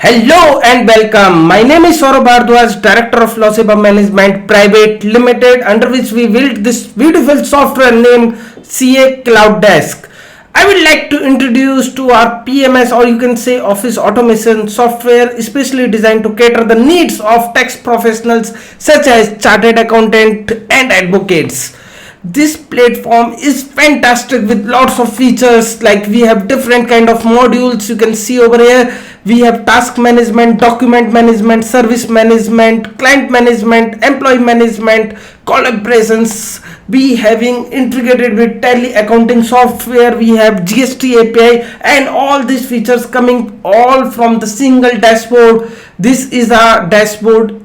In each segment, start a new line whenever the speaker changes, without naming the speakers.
Hello and welcome. My name is Saurabh Bhardwaj, Director of Loseba Management Private Limited, under which we built this beautiful software named CA Cloud Desk. I would like to introduce to our PMS, or you can say office automation software, especially designed to cater the needs of tax professionals such as chartered accountant and advocates. This platform is fantastic with lots of features, like we have different kind of modules. You can see over here we have task management, document management, service management, client management, employee management, collaborations. We having integrated with tele accounting software. We have GST API and all these features coming all from the single dashboard. This is a dashboard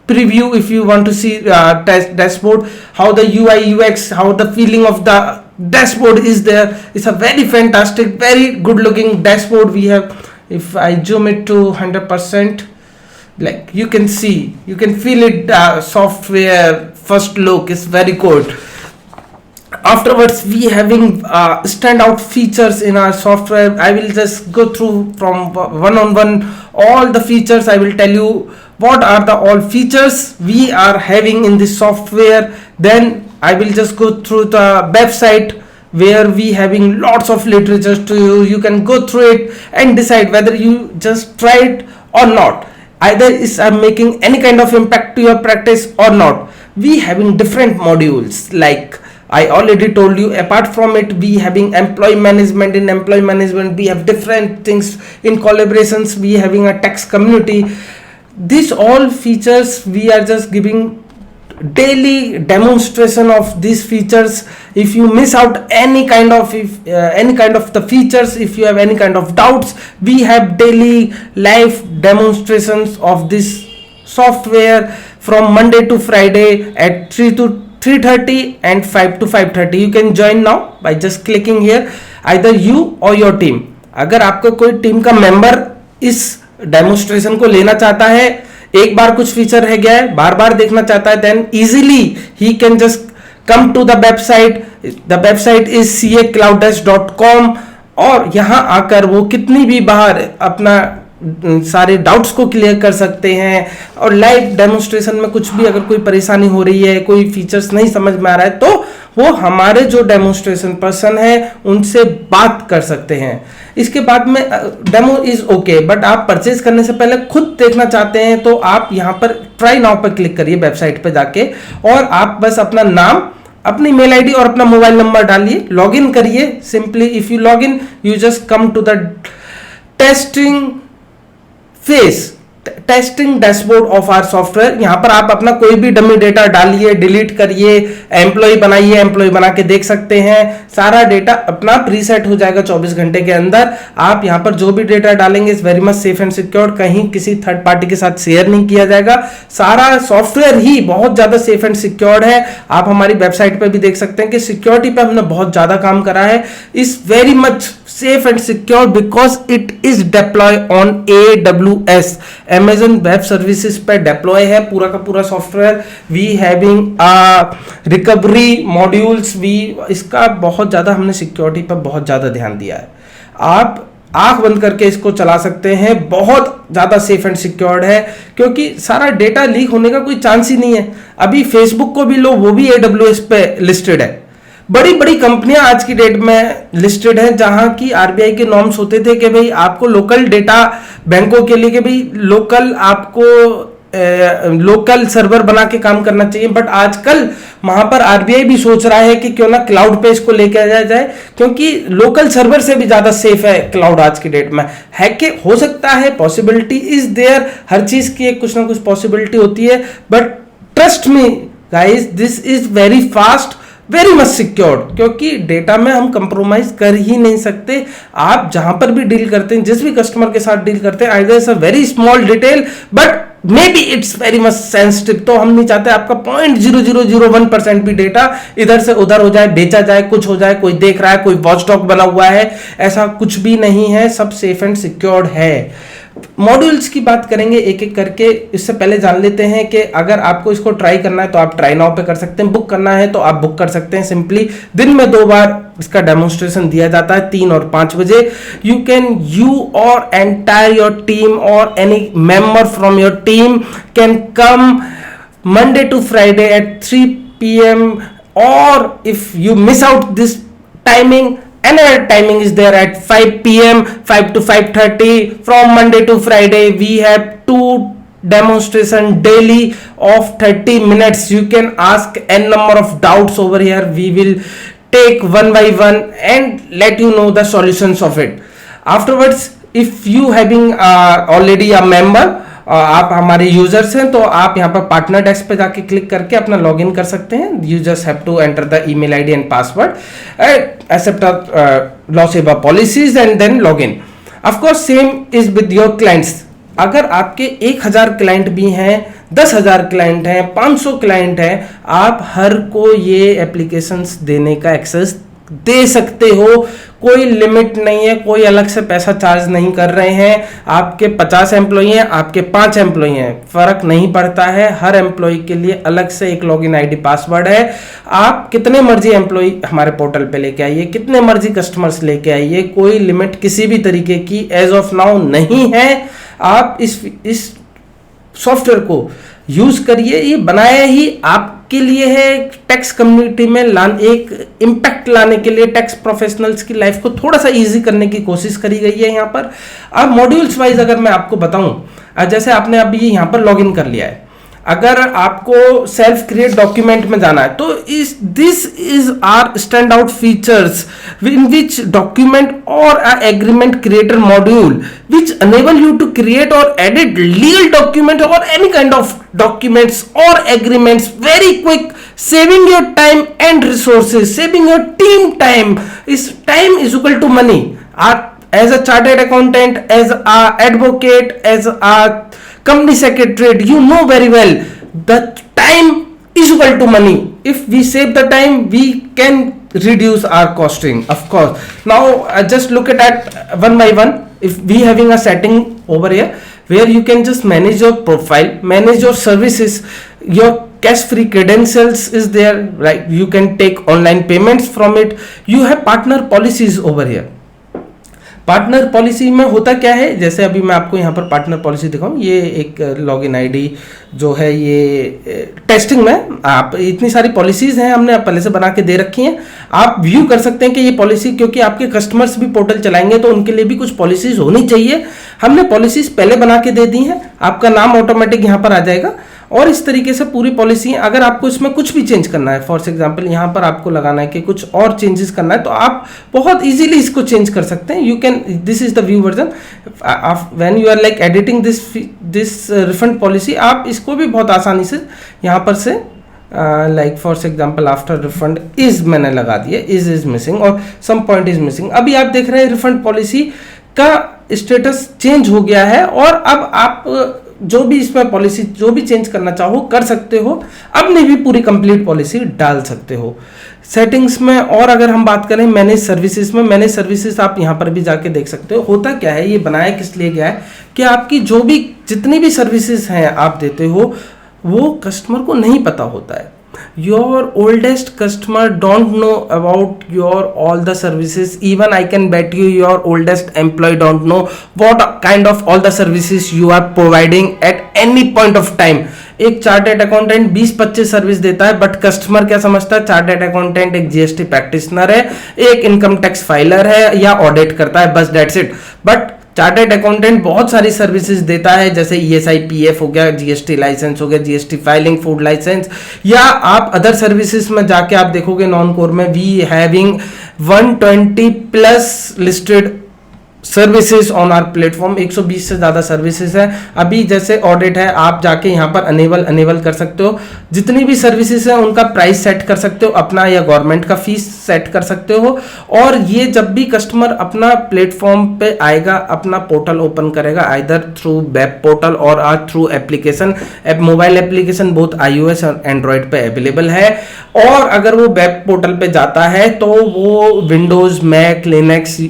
preview. If you want to see dashboard, how the UI UX, how the feeling of the dashboard is there. It's a very fantastic, very good looking dashboard we have. If I zoom it to 100%, like you can see, you can feel it. Software first look is very good. Afterwards, we having standout features in our software. I will just go through from one on one all the features. I will tell you what are the all features we are having in this software. Then I will just go through the website where we having lots of literature to you. You can go through it and decide whether you just try it or not. Either is making any kind of impact to your practice or not. We having different modules, like I already told you. Apart from it, we having employee management. In employee management, we have different things. In collaborations, we having a tax community. These all features we are just giving daily demonstration of these features. If you miss out any kind of the features, if you have any kind of doubts, we have daily live demonstrations of this software from Monday to Friday at 3 to 3:30 and 5 to 5:30. You can join now by just clicking here, either you or your team. अगर आपका कोई team का member इस demonstration को लेना चाहता है, एक बार कुछ फीचर रह गया है, बार बार देखना चाहता है, then easily he can just come to the website. The website is caclouddesk.com और यहाँ आकर वो कितनी भी बार अपना सारे डाउट्स को क्लियर कर सकते हैं. और लाइव डेमोन्स्ट्रेशन में कुछ भी अगर कोई परेशानी हो रही है, कोई फीचर्स नहीं समझ में आ रहा है, तो वो हमारे जो डेमोन्स्ट्रेशन पर्सन है उनसे बात कर सकते हैं. इसके बाद में डेमो इज ओके, बट आप परचेज करने से पहले खुद देखना चाहते हैं तो आप यहाँ पर ट्राई नाउ पर क्लिक करिए वेबसाइट पे जाके, और आप बस अपना नाम, अपनी मेल आईडी और अपना मोबाइल नंबर डालिए, लॉग इन करिए. Simply if you log in, you just come to the testing phase, testing dashboard of our software. यहां पर आप अपना कोई भी डमी डेटा डालिए, डिलीट करिए, एम्प्लॉय बनाइए, एम्प्लॉय बना के देख सकते हैं. सारा डेटा अपना प्रीसेट हो जाएगा 24 घंटे के अंदर. आप यहां पर जो भी डेटा डालेंगे is very much safe and secure. कहीं किसी थर्ड पार्टी के साथ शेयर नहीं किया जाएगा. सारा सॉफ्टवेयर ही बहुत ज्यादा सेफ एंड सिक्योर है. आप हमारी वेबसाइट पर भी देख सकते हैं कि सिक्योरिटी पे हमने बहुत ज्यादा काम करा है. Is very much safe and secure because it is deploy on AWS, Amazon Web Services पे deploy है पूरा का पूरा software. We having recovery modules, इसका बहुत ज़्यादा हमने सिक्योरिटी पर बहुत ज़्यादा ध्यान दिया है. आप आंख बंद करके इसको चला सकते हैं. बहुत ज़्यादा सेफ एंड सिक्योर्ड है क्योंकि सारा डेटा लीक होने का कोई चांस ही नहीं है. अभी फेसबुक को भी लो, वो भी AWS पे लिस्टेड है. बड़ी बड़ी कंपनियां आज की डेट में लिस्टेड हैं, जहां की आरबीआई के नॉर्म्स होते थे कि भाई आपको लोकल डेटा बैंकों के लिए, कि भाई लोकल आपको लोकल सर्वर बना के काम करना चाहिए. बट आजकल वहां पर आरबीआई भी सोच रहा है कि क्यों ना क्लाउड पे इसको लेके आया जाए, क्योंकि लोकल सर्वर से भी ज्यादा सेफ है क्लाउड आज की डेट में. है कि हो सकता है, पॉसिबिलिटी इज देयर. हर चीज की एक कुछ ना कुछ पॉसिबिलिटी होती है, but trust me guys, this is very fast, very much secured, क्योंकि डेटा में हम कंप्रोमाइज कर ही नहीं सकते. आप जहां पर भी डील करते हैं, जिस भी कस्टमर के साथ डील करते हैं, either it's a very small detail but may be it's very much sensitive. तो हम नहीं चाहते आपका 0.0001% भी डेटा इधर से उधर हो जाए, बेचा जाए, कुछ हो जाए, कोई देख रहा है, कोई वॉचडॉग बना हुआ है. ऐसा कुछ भी नहीं है, सब सेफ एंड सिक्योर्ड है. मॉड्यूल्स की बात करेंगे एक एक करके. इससे पहले जान लेते हैं कि अगर आपको इसको ट्राई करना है तो आप ट्राई नाउ पे कर सकते हैं, बुक करना है तो आप बुक कर सकते हैं. सिंपली दिन में 2 बार इसका डेमोन्स्ट्रेशन दिया जाता है 3 और 5 बजे। यू और एंटायर योर टीम और any member from your team can come Monday to Friday at 3 p.m. or if you miss out this timing, another timing is there at 5 p.m. 5 to 5:30. From Monday to Friday we have 2 demonstration daily of 30 minutes. You can ask n number of doubts over here. We will take one by one and let you know the solutions of it. Afterwards, if you having already a member, आप हमारे users हैं, तो आप यहाँ पर partner desk पे जाके click करके अपना लॉगिन कर सकते हैं। You just have to enter the email ID and password, accept lawseba policies and then login. Of course same is with your clients. अगर आपके 1000 क्लाइंट भी हैं, 10,000 क्लाइंट हैं, 500 क्लाइंट हैं, आप हर को ये एप्लीकेशंस देने का एक्सेस दे सकते हो। कोई लिमिट नहीं है, कोई अलग से पैसा चार्ज नहीं कर रहे हैं। आपके 50 एम्प्लॉई हैं, आपके 5 एम्प्लॉई हैं, फर्क नहीं पड़ता है। हर एम्प्लॉई के लिए अलग से एक लॉगिन आईडी पासवर्ड है। आप कितने मर्जी एम्प्लॉई हमारे पोर्टल पे लेके आइए, कितने मर्जी कस्टमर्स लेके आइए, कोई लिमिट किसी भी तरीके की एज ऑफ नाउ नहीं है। आप इस सॉफ्टवेयर को यूज करिए। ये बनाया ही आपके लिए है, टैक्स कम्युनिटी में एक इम्पैक्ट लाने के लिए, टैक्स प्रोफेशनल्स की लाइफ को थोड़ा सा इजी करने की कोशिश करी गई है यहाँ पर। अब मॉड्यूल्स वाइज अगर मैं आपको बताऊं, जैसे आपने अभी यहाँ पर लॉगिन कर लिया है, अगर आपको सेल्फ क्रिएट डॉक्यूमेंट में जाना है तो this is our stand out features in which document or agreement creator module which enable you to create or edit legal document or any kind of documents or agreements very quick, saving your time and resources, saving your team time. Time is equal to money. As a chartered accountant, as a advocate, as a company secretary, you know very well that time is equal to money. If we save the time, we can reduce our costing, of course. Now just look at one by one. If we having a setting over here where you can just manage your profile, manage your services, your cash free credentials is there, right? You can take online payments from it. You have partner policies over here. Partner policy में होता क्या है, जैसे अभी मैं आपको यहाँ पर पार्टनर पॉलिसी दिखाऊं, ये एक लॉगिन आईडी जो है ये टेस्टिंग में, आप इतनी सारी पॉलिसीज हैं हमने पहले से बना के दे रखी हैं, आप व्यू कर सकते हैं कि ये पॉलिसी, क्योंकि आपके कस्टमर्स भी पोर्टल चलाएंगे तो उनके लिए भी कुछ पॉलिसीज होनी चाहिए। हमने पॉलिसीज पहले बना के दे दी हैं, आपका नाम ऑटोमेटिक यहाँ पर आ जाएगा और इस तरीके से पूरी पॉलिसी। अगर आपको इसमें कुछ भी चेंज करना है, फॉर एग्जांपल यहाँ पर आपको लगाना है कि कुछ और चेंजेस करना है, तो आप बहुत इजीली इसको चेंज कर सकते हैं। You can, this is the view version. When you are like editing this refund policy, आप इसको भी बहुत आसानी से यहाँ पर से like for example after refund is मैंने लगा दिया, इज मिसिंग और सम पॉइंट इज मिसिंग। अभी आप देख रहे हैं रिफंड पॉलिसी का स्टेटस चेंज हो गया है और अब आप जो भी इसमें पॉलिसी जो भी चेंज करना चाहो कर सकते हो, अपनी भी पूरी कंप्लीट पॉलिसी डाल सकते हो सेटिंग्स में। और अगर हम बात करें मैनेज सर्विसेज में, मैनेज सर्विसेज आप यहाँ पर भी जाके देख सकते हो। होता क्या है, ये बनाया किस लिए गया है कि आपकी जो भी जितनी भी सर्विसेज हैं आप देते हो वो कस्टमर को नहीं पता होता है। Your oldest customer don't know about your all the services. Even I can bet you your oldest employee don't know what kind of all the services you are providing at any point of time. एक chartered accountant 20-25 service देता है, but customer क्या समझता है, chartered accountant एक GST practitioner है, एक income tax filer है या ऑडिट करता है, बस that's it. But chartered accountant बहुत सारी सर्विसेज देता है, जैसे ईएसआई पीएफ हो गया, जीएसटी लाइसेंस हो गया, जीएसटी फाइलिंग, फूड लाइसेंस, या आप अदर सर्विसेज में जाके आप देखोगे नॉन कोर में we having 120+ listed services on our platform. 120 से ज़्यादा सर्विसेज है। अभी जैसे ऑडिट है, आप जाके यहाँ पर अनेबल कर सकते हो, जितनी भी सर्विसेज है उनका प्राइस सेट कर सकते हो अपना, या गवर्नमेंट का फीस सेट कर सकते हो। और ये जब भी कस्टमर अपना प्लेटफॉर्म पे आएगा, अपना पोर्टल ओपन करेगा, आइदर थ्रू वेब पोर्टल और through application, mobile application both iOS और एंड्रॉयड पे अवेलेबल है। और अगर वो वेब पोर्टल पे जाता है तो वो विंडोज, मैक, लिनक्स,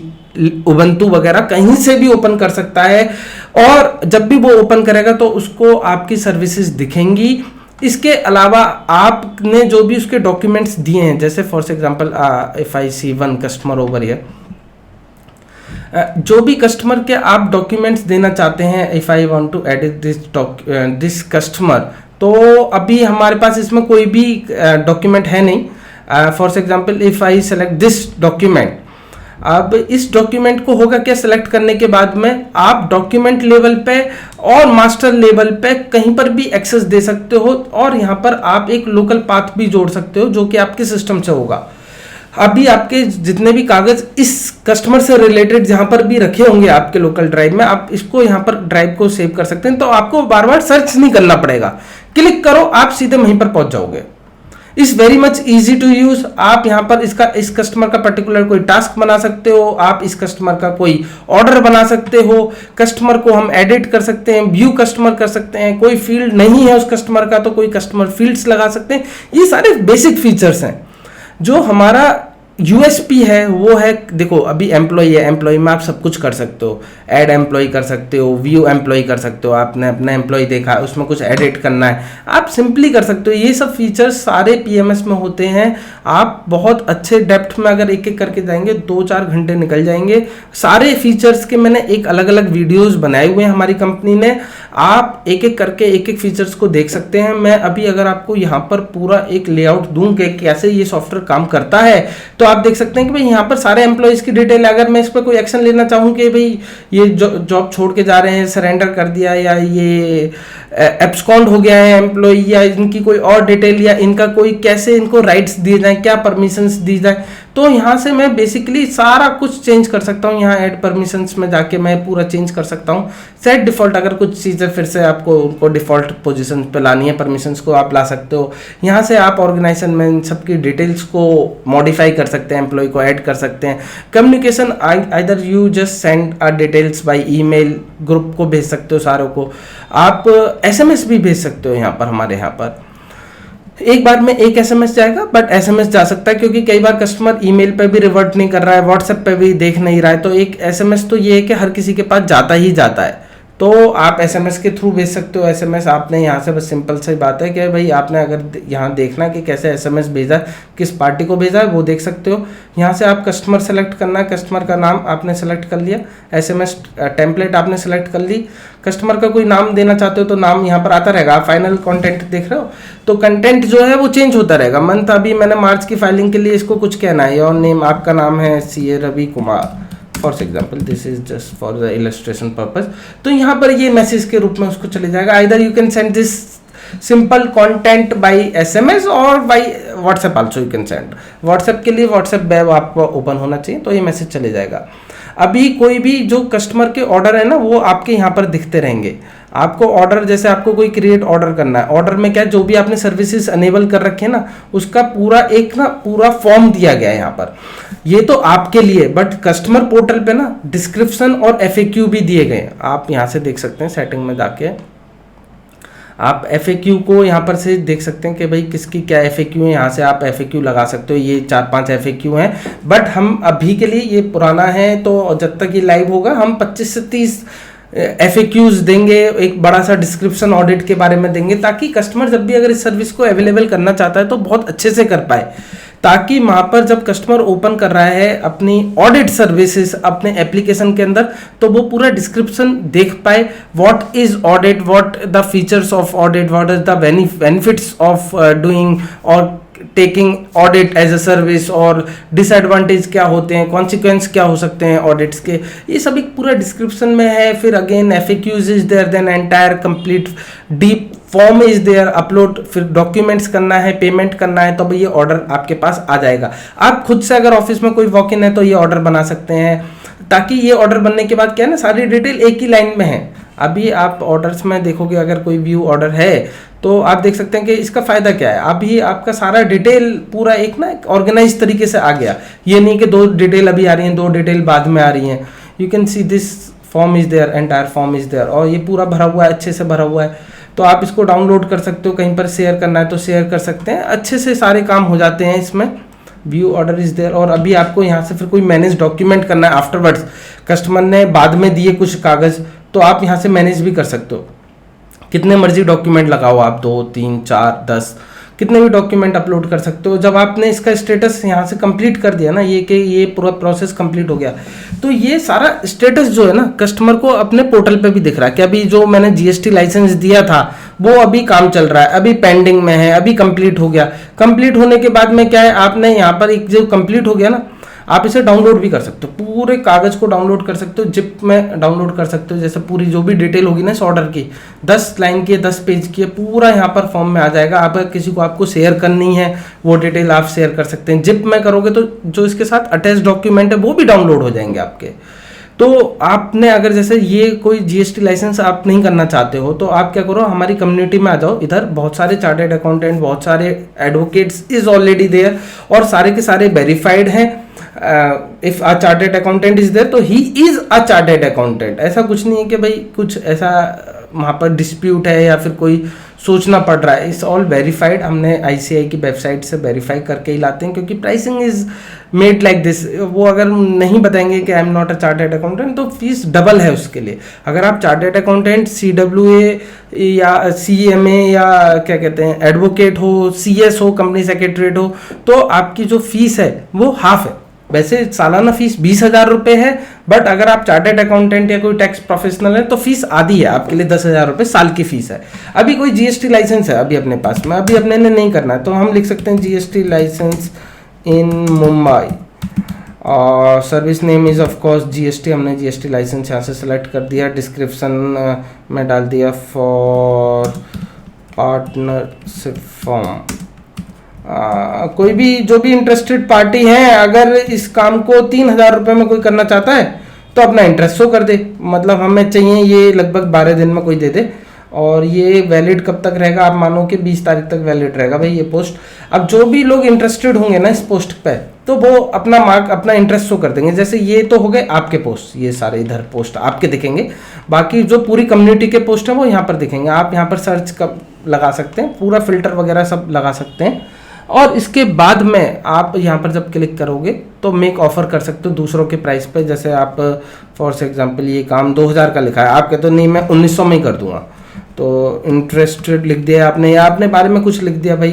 उबंटू वगैरह कहीं से भी ओपन कर सकता है। और जब भी वो ओपन करेगा तो उसको आपकी सर्विसेज दिखेंगी, इसके अलावा आपने जो भी उसके डॉक्यूमेंट्स दिए हैं, जैसे for example if I see one customer over here, जो भी कस्टमर के आप डॉक्यूमेंट्स देना चाहते हैं, if I want to edit this customer, तो अभी हमारे पास इसमें कोई भी डॉक्यूमेंट है नहीं। For example if I select this document, अब इस डॉक्यूमेंट को होगा क्या, सेलेक्ट करने के बाद में आप डॉक्यूमेंट लेवल पे और मास्टर लेवल पे कहीं पर भी एक्सेस दे सकते हो, और यहाँ पर आप एक लोकल पाथ भी जोड़ सकते हो जो कि आपके सिस्टम से होगा। अभी आपके जितने भी कागज इस कस्टमर से रिलेटेड जहां पर भी रखे होंगे आपके लोकल ड्राइव में, आप इसको यहां पर ड्राइव को सेव कर सकते हैं, तो आपको बार बार सर्च नहीं करना पड़ेगा, क्लिक करो आप सीधे वहीं पर पहुंच जाओगे। Is very much easy to use. आप यहां पर इस कस्टमर का पर्टिकुलर कोई टास्क बना सकते हो, आप इस कस्टमर का कोई ऑर्डर बना सकते हो, कस्टमर को हम एडिट कर सकते हैं, व्यू कस्टमर कर सकते हैं, कोई फील्ड नहीं है उस कस्टमर का तो कोई कस्टमर फील्ड्स लगा सकते हैं। ये सारे बेसिक फीचर्स हैं। जो हमारा यूएसपी है वो है, देखो अभी एम्प्लॉय है, एम्प्लॉय में आप सब कुछ कर सकते हो, ऐड एम्प्लॉय कर सकते हो, व्यू एम्प्लॉय कर सकते हो, आपने अपना एम्प्लॉय देखा उसमें कुछ एडिट करना है आप सिंपली कर सकते हो। ये सब फीचर्स सारे पीएमएस में होते हैं। आप बहुत अच्छे डेप्थ में अगर एक एक करके जाएंगे 2-4 घंटे निकल जाएंगे। सारे फीचर्स के मैंने एक अलग अलग वीडियोस बनाए हुए हैं हमारी कंपनी ने, आप एक एक करके एक एक फीचर्स को देख सकते हैं। मैं अभी अगर आपको यहाँ पर पूरा एक लेआउट दूं कि कैसे ये सॉफ्टवेयर काम करता है, तो आप देख सकते हैं कि भाई यहाँ पर सारे एम्प्लॉइज की डिटेल, अगर मैं इस पर कोई एक्शन लेना चाहूँ कि भाई ये जॉब छोड़ के जा रहे हैं, सरेंडर कर दिया, या ये एब्सकॉन्ड हो गया है एम्प्लॉय, या इनकी कोई और डिटेल, या इनका कोई कैसे इनको राइट्स दिए जाए, क्या परमिशंस दी जाए, तो यहाँ से मैं बेसिकली सारा कुछ चेंज कर सकता हूँ। यहाँ ऐड परमिशंस में जाके मैं पूरा चेंज कर सकता हूँ। सेट डिफॉल्ट, अगर कुछ चीज़ें फिर से आपको उनको डिफॉल्ट पोजीशन पे लानी है, परमिशंस को आप ला सकते हो। यहाँ से आप ऑर्गेनाइजेशन में इन सबकी डिटेल्स को मॉडिफाई कर सकते हैं, एम्प्लॉय को ऐड कर सकते हैं। Communication, either you just send details by email, group को भेज सकते हो सारों को, आप एसएमएस भी भेज सकते हो। यहाँ पर हमारे यहाँ पर एक बार में एक एसएमएस जाएगा, बट एसएमएस जा सकता है क्योंकि कई बार कस्टमर ईमेल पे भी रिवर्ट नहीं कर रहा है, व्हाट्सएप पे भी देख नहीं रहा है, तो एक एसएमएस तो ये है कि हर किसी के पास जाता ही जाता है, तो आप एसएमएस के थ्रू भेज सकते हो। एसएमएस आपने यहाँ से बस सिंपल सी बात है कि भाई आपने अगर यहाँ देखना कि कैसे एसएमएस भेजा, किस पार्टी को भेजा है, वो देख सकते हो। यहाँ से आप कस्टमर सेलेक्ट करना है, कस्टमर का नाम आपने सेलेक्ट कर लिया, एसएमएस टेम्पलेट आपने सेलेक्ट कर ली, कस्टमर का कोई नाम देना चाहते हो तो नाम यहाँ पर आता रहेगा। आप फाइनल कंटेंट देख रहे हो तो कंटेंट जो है वो चेंज होता रहेगा। मंथ अभी मैंने मार्च की फाइलिंग के लिए इसको कुछ कहना है, योर नेम, आपका नाम है CA Ravi Kumar for example, this is just for the illustration purpose, तो यहाँ पर ये मैसेज के रूप में उसको चले जाएगा। Either you can send this simple content by SMS और by WhatsApp also you can send. WhatsApp के लिए व्हाट्सएप वेब आपको ओपन होना चाहिए, तो ये मैसेज चले जाएगा। अभी कोई भी जो कस्टमर के ऑर्डर है ना वो आपके यहाँ पर दिखते रहेंगे। आपको ऑर्डर, जैसे आपको कोई क्रिएट ऑर्डर करना है, ऑर्डर में क्या जो भी आपने सर्विसेज अनेबल कर रखे हैं ना उसका पूरा फॉर्म दिया गया है यहाँ पर। ये तो आपके लिए, बट कस्टमर पोर्टल पे ना डिस्क्रिप्शन और FAQ भी दिए गए हैं। आप यहाँ से देख सकते हैं, सेटिंग में जाके आप FAQ को यहाँ पर से देख सकते हैं कि भाई किसकी क्या FAQ है। यहाँ से आप FAQ लगा सकते हो, ये 4-5 FAQ हैं, बट हम अभी के लिए ये पुराना है, तो जब तक ये लाइव होगा हम 25 से 30 FAQs देंगे, एक बड़ा सा डिस्क्रिप्शन ऑडिट के बारे में देंगे, ताकि कस्टमर जब भी अगर इस सर्विस को अवेलेबल करना चाहता है तो बहुत अच्छे से कर पाए, ताकि वहाँ पर जब कस्टमर ओपन कर रहा है अपनी ऑडिट सर्विसेज अपने एप्लीकेशन के अंदर तो वो पूरा डिस्क्रिप्शन देख पाए। What is audit, what the features of audit, what is the benefits of doing or taking audit as a service, और डिसएडवांटेज क्या होते हैं, कॉन्सिक्वेंस क्या हो सकते हैं ऑडिट्स के, ये सब एक पूरा डिस्क्रिप्शन में है। फिर again FAQs is there, then entire complete deep form is there, upload, फिर डॉक्यूमेंट्स करना है, पेमेंट करना है, तो ये ऑर्डर आपके पास आ जाएगा। आप खुद से अगर ऑफिस में कोई वॉक इन है तो ये ऑर्डर बना सकते हैं, ताकि ये ऑर्डर बनने के बाद क्या है ना सारी डिटेल एक ही लाइन में है। अभी आप ऑर्डर्स में देखोगे अगर कोई व्यू ऑर्डर है तो आप देख सकते हैं कि इसका फायदा क्या है। अभी आपका सारा डिटेल पूरा एक ऑर्गेनाइज तरीके से आ गया। ये नहीं कि 2 डिटेल अभी आ रही हैं, 2 डिटेल बाद में आ रही हैं। You can see this form is there, entire form is there, और ये पूरा भरा हुआ है, अच्छे से भरा हुआ है। तो आप इसको डाउनलोड कर सकते हो, कहीं पर शेयर करना है तो शेयर कर सकते हैं, अच्छे से सारे काम हो जाते हैं इसमें। व्यू ऑर्डर इज देयर, और अभी आपको यहाँ से फिर कोई मैनेज डॉक्यूमेंट करना है आफ्टरवर्ड्स, कस्टमर ने बाद में दिए कुछ कागज, तो आप यहाँ से मैनेज भी कर सकते हो। कितने मर्जी डॉक्यूमेंट लगाओ आप, 2 3 4 10 कितने भी डॉक्यूमेंट अपलोड कर सकते हो। जब आपने इसका स्टेटस यहाँ से कंप्लीट कर दिया ना, ये कि ये पूरा प्रोसेस कंप्लीट हो गया, तो ये सारा स्टेटस जो है ना कस्टमर को अपने पोर्टल पे भी दिख रहा है कि अभी जो मैंने जीएसटी लाइसेंस दिया था वो अभी काम चल रहा है, अभी पेंडिंग में है, अभी कंप्लीट हो गया। कंप्लीट होने के बाद में क्या है, आपने यहाँ पर एक जो कंप्लीट हो गया ना, आप इसे डाउनलोड भी कर सकते हो, पूरे कागज को डाउनलोड कर सकते हो, जिप में डाउनलोड कर सकते हो। जैसे पूरी जो भी डिटेल होगी ना इस ऑर्डर की, 10 लाइन की 10 पेज की है, पूरा यहाँ पर फॉर्म में आ जाएगा। आप किसी को आपको शेयर करनी है वो डिटेल आप शेयर कर सकते हैं। जिप में करोगे तो जो इसके साथ अटैच डॉक्यूमेंट है वो भी डाउनलोड हो जाएंगे आपके। तो आपने अगर जैसे ये कोई जीएसटी लाइसेंस आप नहीं करना चाहते हो तो आप क्या करो, हमारी कम्युनिटी में आ जाओ। इधर बहुत सारे चार्टर्ड अकाउंटेंट, बहुत सारे एडवोकेट्स इज ऑलरेडी देयर और सारे के सारे वेरीफाइड हैं। If a chartered accountant is there तो he is a chartered accountant. ऐसा कुछ नहीं है कि भाई कुछ ऐसा वहाँ पर डिस्प्यूट है या फिर कोई सोचना पड़ रहा है। इट्स ऑल वेरीफाइड, हमने आईसीआई की वेबसाइट से वेरीफाई करके ही लाते हैं, क्योंकि pricing is made like this. वो अगर नहीं बताएंगे कि I am not a chartered accountant तो फीस डबल है उसके लिए। अगर आप चार्टर्ड अकाउंटेंट, CWA या CMA या क्या कहते हैं एडवोकेट हो, CS हो, कंपनी सेक्रेटरीट हो, तो आपकी जो फीस है वो हाफ है। वैसे सालाना फीस 20,000 रुपये है, बट अगर आप चार्टर्ड अकाउंटेंट या कोई टैक्स प्रोफेशनल है तो फीस आधी है, आपके लिए 10,000 रुपये साल की फीस है। अभी कोई जीएसटी लाइसेंस है अभी अपने पास में, अभी अपने ने नहीं करना है, तो हम लिख सकते हैं जीएसटी लाइसेंस इन मुंबई और service name is of course GST. हमने जीएसटी लाइसेंस यहाँ से सेलेक्ट कर दिया। डिस्क्रिप्शन में डाल दिया फॉर पार्टनरशिप फॉर्म। कोई भी जो भी इंटरेस्टेड पार्टी है अगर इस काम को 3,000 रुपये में कोई करना चाहता है तो अपना इंटरेस्ट शो कर दे। मतलब हमें चाहिए ये लगभग 12 दिन में कोई दे दे, और ये वैलिड कब तक रहेगा, आप मानो कि 20 तारीख तक वैलिड रहेगा भाई ये पोस्ट। अब जो भी लोग इंटरेस्टेड होंगे ना इस पोस्ट पे तो वो अपना मार्क, अपना इंटरेस्ट शो कर देंगे। जैसे ये तो हो गए आपके पोस्ट, ये सारे इधर पोस्ट आपके दिखेंगे, बाकी जो पूरी कम्युनिटी के पोस्ट हैं वो यहाँ पर दिखेंगे। आप यहाँ पर सर्च लगा सकते हैं, पूरा फिल्टर वगैरह सब लगा सकते हैं। और इसके बाद में आप यहाँ पर जब क्लिक करोगे तो मेक ऑफर कर सकते हो दूसरों के प्राइस पे। जैसे आप फॉर एग्जांपल ये काम 2,000 का लिखा है, आप कहते हो नहीं मैं 1,900 में ही कर दूंगा, तो इंटरेस्टेड लिख दिया आपने, या आपने बारे में कुछ लिख दिया भाई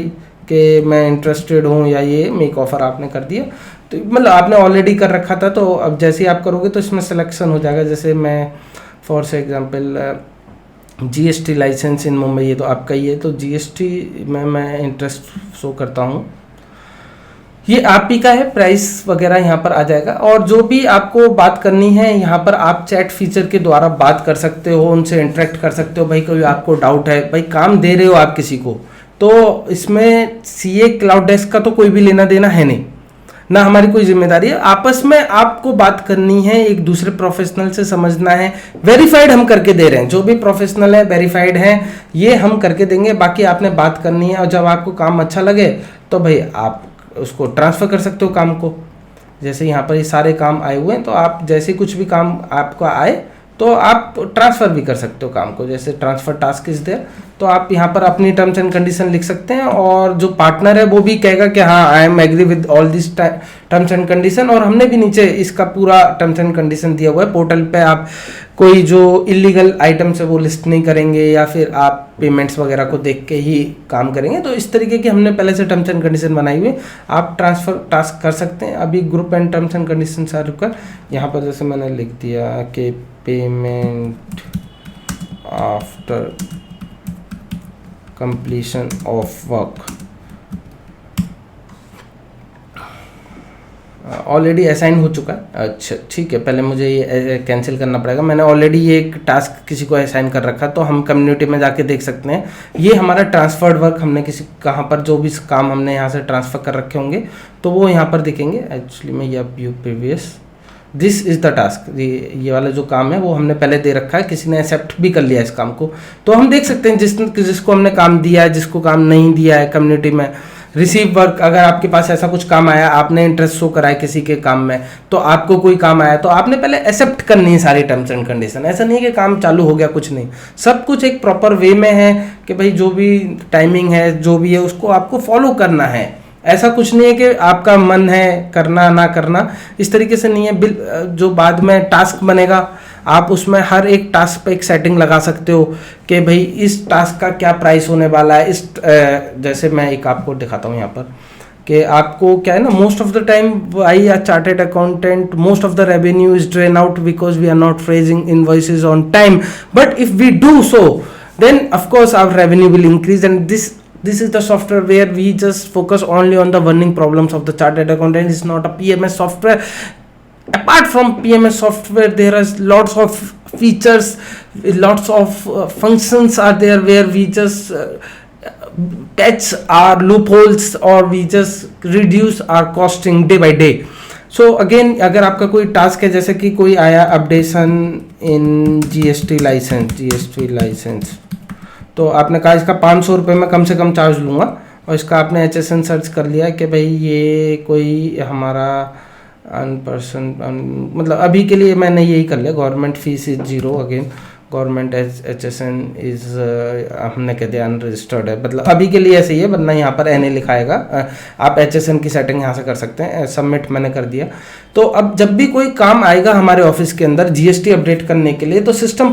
कि मैं इंटरेस्टेड हूँ, या ये मेक ऑफर आपने कर दिया। तो मतलब आपने ऑलरेडी कर रखा था, तो अब जैसे ही आप करोगे तो इसमें सिलेक्शन हो जाएगा। जैसे मैं फॉर एग्जांपल जीएसटी लाइसेंस इन मुंबई, ये तो आपका ही है, तो जीएसटी में मैं इंटरेस्ट शो करता हूँ, ये आप ही का है। प्राइस वगैरह यहाँ पर आ जाएगा। और जो भी आपको बात करनी है यहाँ पर आप चैट फीचर के द्वारा बात कर सकते हो, उनसे इंटरेक्ट कर सकते हो। भाई कोई आपको डाउट है, भाई काम दे रहे हो आप किसी को, तो इसमें सीए क्लाउड डेस्क का तो कोई भी लेना देना है नहीं, ना हमारी कोई जिम्मेदारी है। आपस में आपको बात करनी है, एक दूसरे प्रोफेशनल से समझना है। वेरीफाइड हम करके दे रहे हैं, जो भी प्रोफेशनल है वेरीफाइड है, ये हम करके देंगे। बाकी आपने बात करनी है, और जब आपको काम अच्छा लगे तो भाई आप उसको ट्रांसफ़र कर सकते हो काम को। जैसे यहाँ पर ये सारे काम आए हुए हैं, तो आप जैसे कुछ भी काम आपको आए तो आप ट्रांसफ़र भी कर सकते हो काम को। जैसे ट्रांसफ़र टास्क इज देयर, तो आप यहाँ पर अपनी टर्म्स एंड कंडीशन लिख सकते हैं, और जो पार्टनर है वो भी कहेगा कि हाँ I am agree with all this terms and condition. और हमने भी नीचे इसका पूरा टर्म्स एंड कंडीशन दिया हुआ है। पोर्टल पे आप कोई जो इलीगल आइटम्स है वो लिस्ट नहीं करेंगे, या फिर आप पेमेंट्स वगैरह को देख के ही काम करेंगे। तो इस तरीके की हमने पहले से टर्म्स एंड कंडीशन बनाई हुई, आप ट्रांसफ़र टास्क कर सकते हैं। अभी group and terms and condition are required, यहाँ पर जैसे मैंने लिख दिया कि payment after completion of work already assign हो चुका है। अच्छा ठीक है, पहले मुझे ये कैंसिल करना पड़ेगा। मैंने ऑलरेडी ये एक टास्क किसी को असाइन कर रखा, तो हम कम्युनिटी में जाके देख सकते हैं। ये हमारा ट्रांसफर्ड वर्क, हमने किसी कहाँ पर जो भी काम हमने यहाँ से ट्रांसफ़र कर रखे होंगे तो वो यहाँ पर दिखेंगे। एक्चुअली मैं ये view previous, this is the task, ये वाला जो काम है वो हमने पहले दे रखा है, किसी ने एक्सेप्ट भी कर लिया इस काम को। तो हम देख सकते हैं जिसको हमने काम दिया है, जिसको काम नहीं दिया है। कम्युनिटी में रिसीव वर्क, अगर आपके पास ऐसा कुछ काम आया, आपने इंटरेस्ट शो करा है किसी के काम में, तो आपको कोई काम आया तो आपने पहले एक्सेप्ट करनी है सारी टर्म्स एंड कंडीशन। ऐसा नहीं है कि काम चालू हो गया, कुछ नहीं, सब कुछ एक प्रॉपर वे में है कि भाई जो भी टाइमिंग है, जो भी है उसको आपको फॉलो करना है। ऐसा कुछ नहीं है कि आपका मन है करना ना करना, इस तरीके से नहीं है। जो बाद में टास्क बनेगा आप उसमें हर एक टास्क पे एक सेटिंग लगा सकते हो कि भाई इस टास्क का क्या प्राइस होने वाला है। जैसे मैं एक आपको दिखाता हूँ यहाँ पर कि आपको क्या है ना, most of the time I a chartered accountant, most of the revenue is drain out because we are not raising invoices on time, but if we do so then of course our revenue will increase. And this is the software where we just focus only on the burning problems of the chartered accountant. It's not a PMS software. Apart from PMS software, there are lots of features, lots of functions are there where we just patch our loopholes or we just reduce our costing day by day. So again अगर आपका कोई task है, जैसे कि कोई आया updation in GST license, तो आपने कहा इसका 500 रुपये में कम से कम चार्ज लूँगा, और इसका आपने HSN सर्च कर लिया कि भाई ये कोई हमारा मतलब अभी के लिए मैंने यही कर लिया, government fees is 0, again government HSN is हमने कह दिया अनरजिस्टर्ड है, मतलब अभी के लिए ऐसे ही है, वरना यहाँ पर NA लिखाएगा। आप HSN की सेटिंग यहाँ से कर सकते हैं। सबमिट मैंने कर दिया। तो अब जब भी कोई काम आएगा हमारे ऑफिस के अंदर GST अपडेट करने के लिए, तो सिस्टम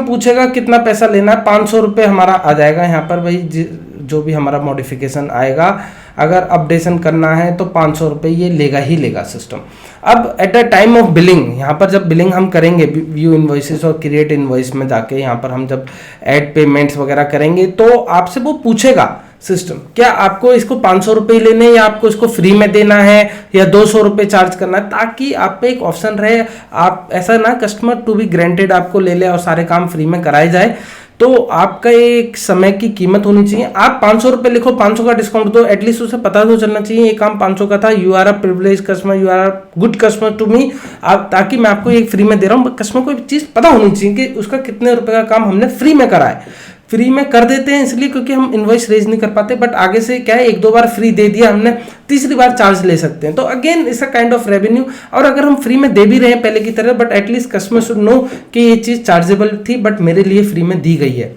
पूछेगा कितना पैसा लेना है। 500 रुपये हमारा आ जाएगा यहाँ पर, भाई जो भी हमारा मॉडिफिकेशन आएगा, अगर अपडेशन करना है तो 500 रुपये ये लेगा ही लेगा सिस्टम। अब at the time of billing, यहाँ पर जब बिलिंग हम करेंगे व्यू इनवॉइसेस और क्रिएट इनवॉइस में जाके, यहाँ पर हम जब ऐड पेमेंट्स वगैरह करेंगे तो आपसे वो पूछेगा सिस्टम, क्या आपको इसको 500 रुपये लेने या आपको इसको फ्री में देना है या 200 रुपये चार्ज करना है, ताकि आप पे एक ऑप्शन रहे। आप ऐसा ना कस्टमर टू बी ग्रांटेड आपको ले ले और सारे काम फ्री में कराए जाए, तो आपका एक समय की कीमत होनी चाहिए। आप 500 रुपये लिखो, 500 का डिस्काउंट दो, एटलीस्ट उसे पता तो चलना चाहिए ये काम 500 का था, you are a privilege customer, you are a good customer to me, आप ताकि मैं आपको एक फ्री में दे रहा हूँ। कस्टमर को एक चीज़ पता होनी चाहिए कि उसका कितने रुपए का काम हमने फ्री में करा है। फ्री में कर देते हैं इसलिए क्योंकि हम इनवॉइस रेज नहीं कर पाते, बट आगे से क्या है, एक दो बार फ्री दे दिया हमने, तीसरी बार चार्ज ले सकते हैं। तो again it's a kind of revenue. और अगर हम फ्री में दे भी रहे हैं पहले की तरह, but at least customer should know कि ये चीज़ चार्जेबल थी बट मेरे लिए फ्री में दी गई है।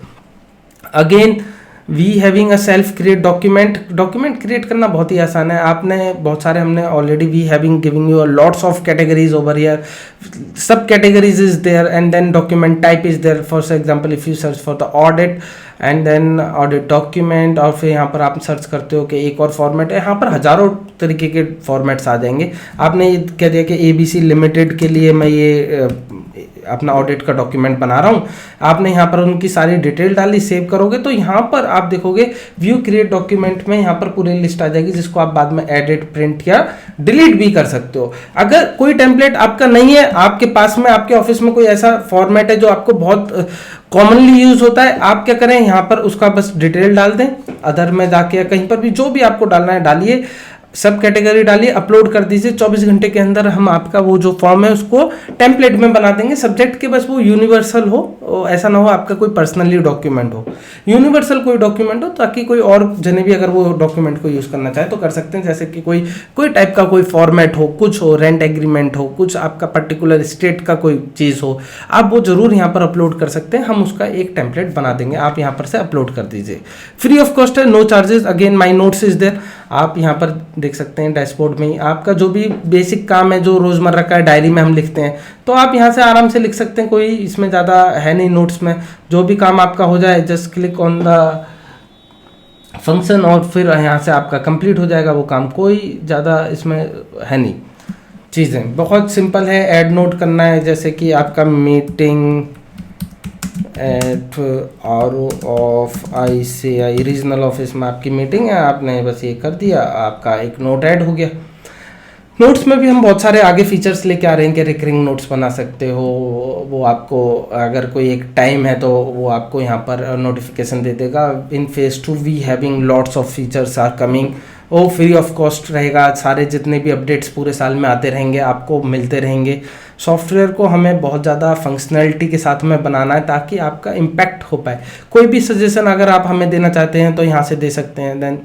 Again we having a self create document create करना बहुत ही आसान है। आपने बहुत सारे, हमने already we having giving you lots of categories over here, subcategories is there, and then document type is there. For example if you search for the audit and then audit document, और फिर यहाँ पर आप search करते हो कि एक और फॉर्मेट है, यहाँ पर हजारों तरीके के फॉर्मेट्स आ जाएंगे। आपने ये कह दिया कि ABC लिमिटेड के लिए मैं ये अपना ऑडिट का डॉक्यूमेंट बना रहा हूँ, आपने यहाँ पर उनकी सारी डिटेल डाली, सेव करोगे तो यहाँ पर आप देखोगे व्यू क्रिएट डॉक्यूमेंट में यहाँ पर पूरी लिस्ट आ जाएगी, जिसको आप बाद में एडिट, प्रिंट या डिलीट भी कर सकते हो। अगर कोई टेम्पलेट आपका नहीं है, आपके पास में आपके ऑफिस में कोई ऐसा फॉर्मेट है जो आपको बहुत कॉमनली यूज होता है, आप क्या करें, यहाँ पर उसका बस डिटेल डाल दें, अदर में जाके या कहीं पर भी जो भी आपको डालना है डालिए, सब कैटेगरी डालिए, अपलोड कर दीजिए। 24 घंटे के अंदर हम आपका वो जो फॉर्म है उसको टेम्पलेट में बना देंगे। सब्जेक्ट के बस वो यूनिवर्सल हो, ऐसा ना हो आपका कोई पर्सनली डॉक्यूमेंट हो, यूनिवर्सल कोई डॉक्यूमेंट हो, ताकि कोई और जने भी अगर वो डॉक्यूमेंट को यूज़ करना चाहे तो कर सकते हैं। जैसे कि कोई टाइप का कोई फॉर्मेट हो, कुछ हो, रेंट एग्रीमेंट हो, कुछ आपका पर्टिकुलर स्टेट का कोई चीज़ हो, आप वो जरूर यहाँ पर अपलोड कर सकते हैं। हम उसका एक टेम्पलेट बना देंगे, आप यहाँ पर से अपलोड कर दीजिए, फ्री ऑफ कॉस्ट है, no charges. Again my notes is there, आप यहाँ पर देख सकते हैं डैशबोर्ड में ही आपका जो भी बेसिक काम है, जो रोजमर्रा का डायरी में हम लिखते हैं, तो आप यहाँ से आराम से लिख सकते हैं। कोई इसमें ज़्यादा है नहीं नोट्स में, जो भी काम आपका हो जाए just click on the function और फिर यहाँ से आपका कंप्लीट हो जाएगा वो काम। कोई ज़्यादा इसमें है नहीं, चीज़ें बहुत सिंपल है। ऐड नोट करना है, जैसे कि आपका meeting at RO of ICI regional office में आपकी मीटिंग है, आपने बस ये कर दिया, आपका एक नोट ऐड हो गया। नोट्स में भी हम बहुत सारे आगे फीचर्स लेके आ रहे हैं कि रिकरिंग नोट्स बना सकते हो, वो आपको अगर कोई एक टाइम है तो वो आपको यहाँ पर नोटिफिकेशन दे देगा। In phase 2 we having lots of features are coming, वो फ्री ऑफ कॉस्ट रहेगा। सारे जितने भी अपडेट्स पूरे साल में आते रहेंगे, आपको मिलते रहेंगे। सॉफ्टवेयर को हमें बहुत ज़्यादा फंक्शनैलिटी के साथ में बनाना है ताकि आपका इम्पैक्ट हो पाए। कोई भी सजेशन अगर आप हमें देना चाहते हैं तो यहाँ से दे सकते हैं। देन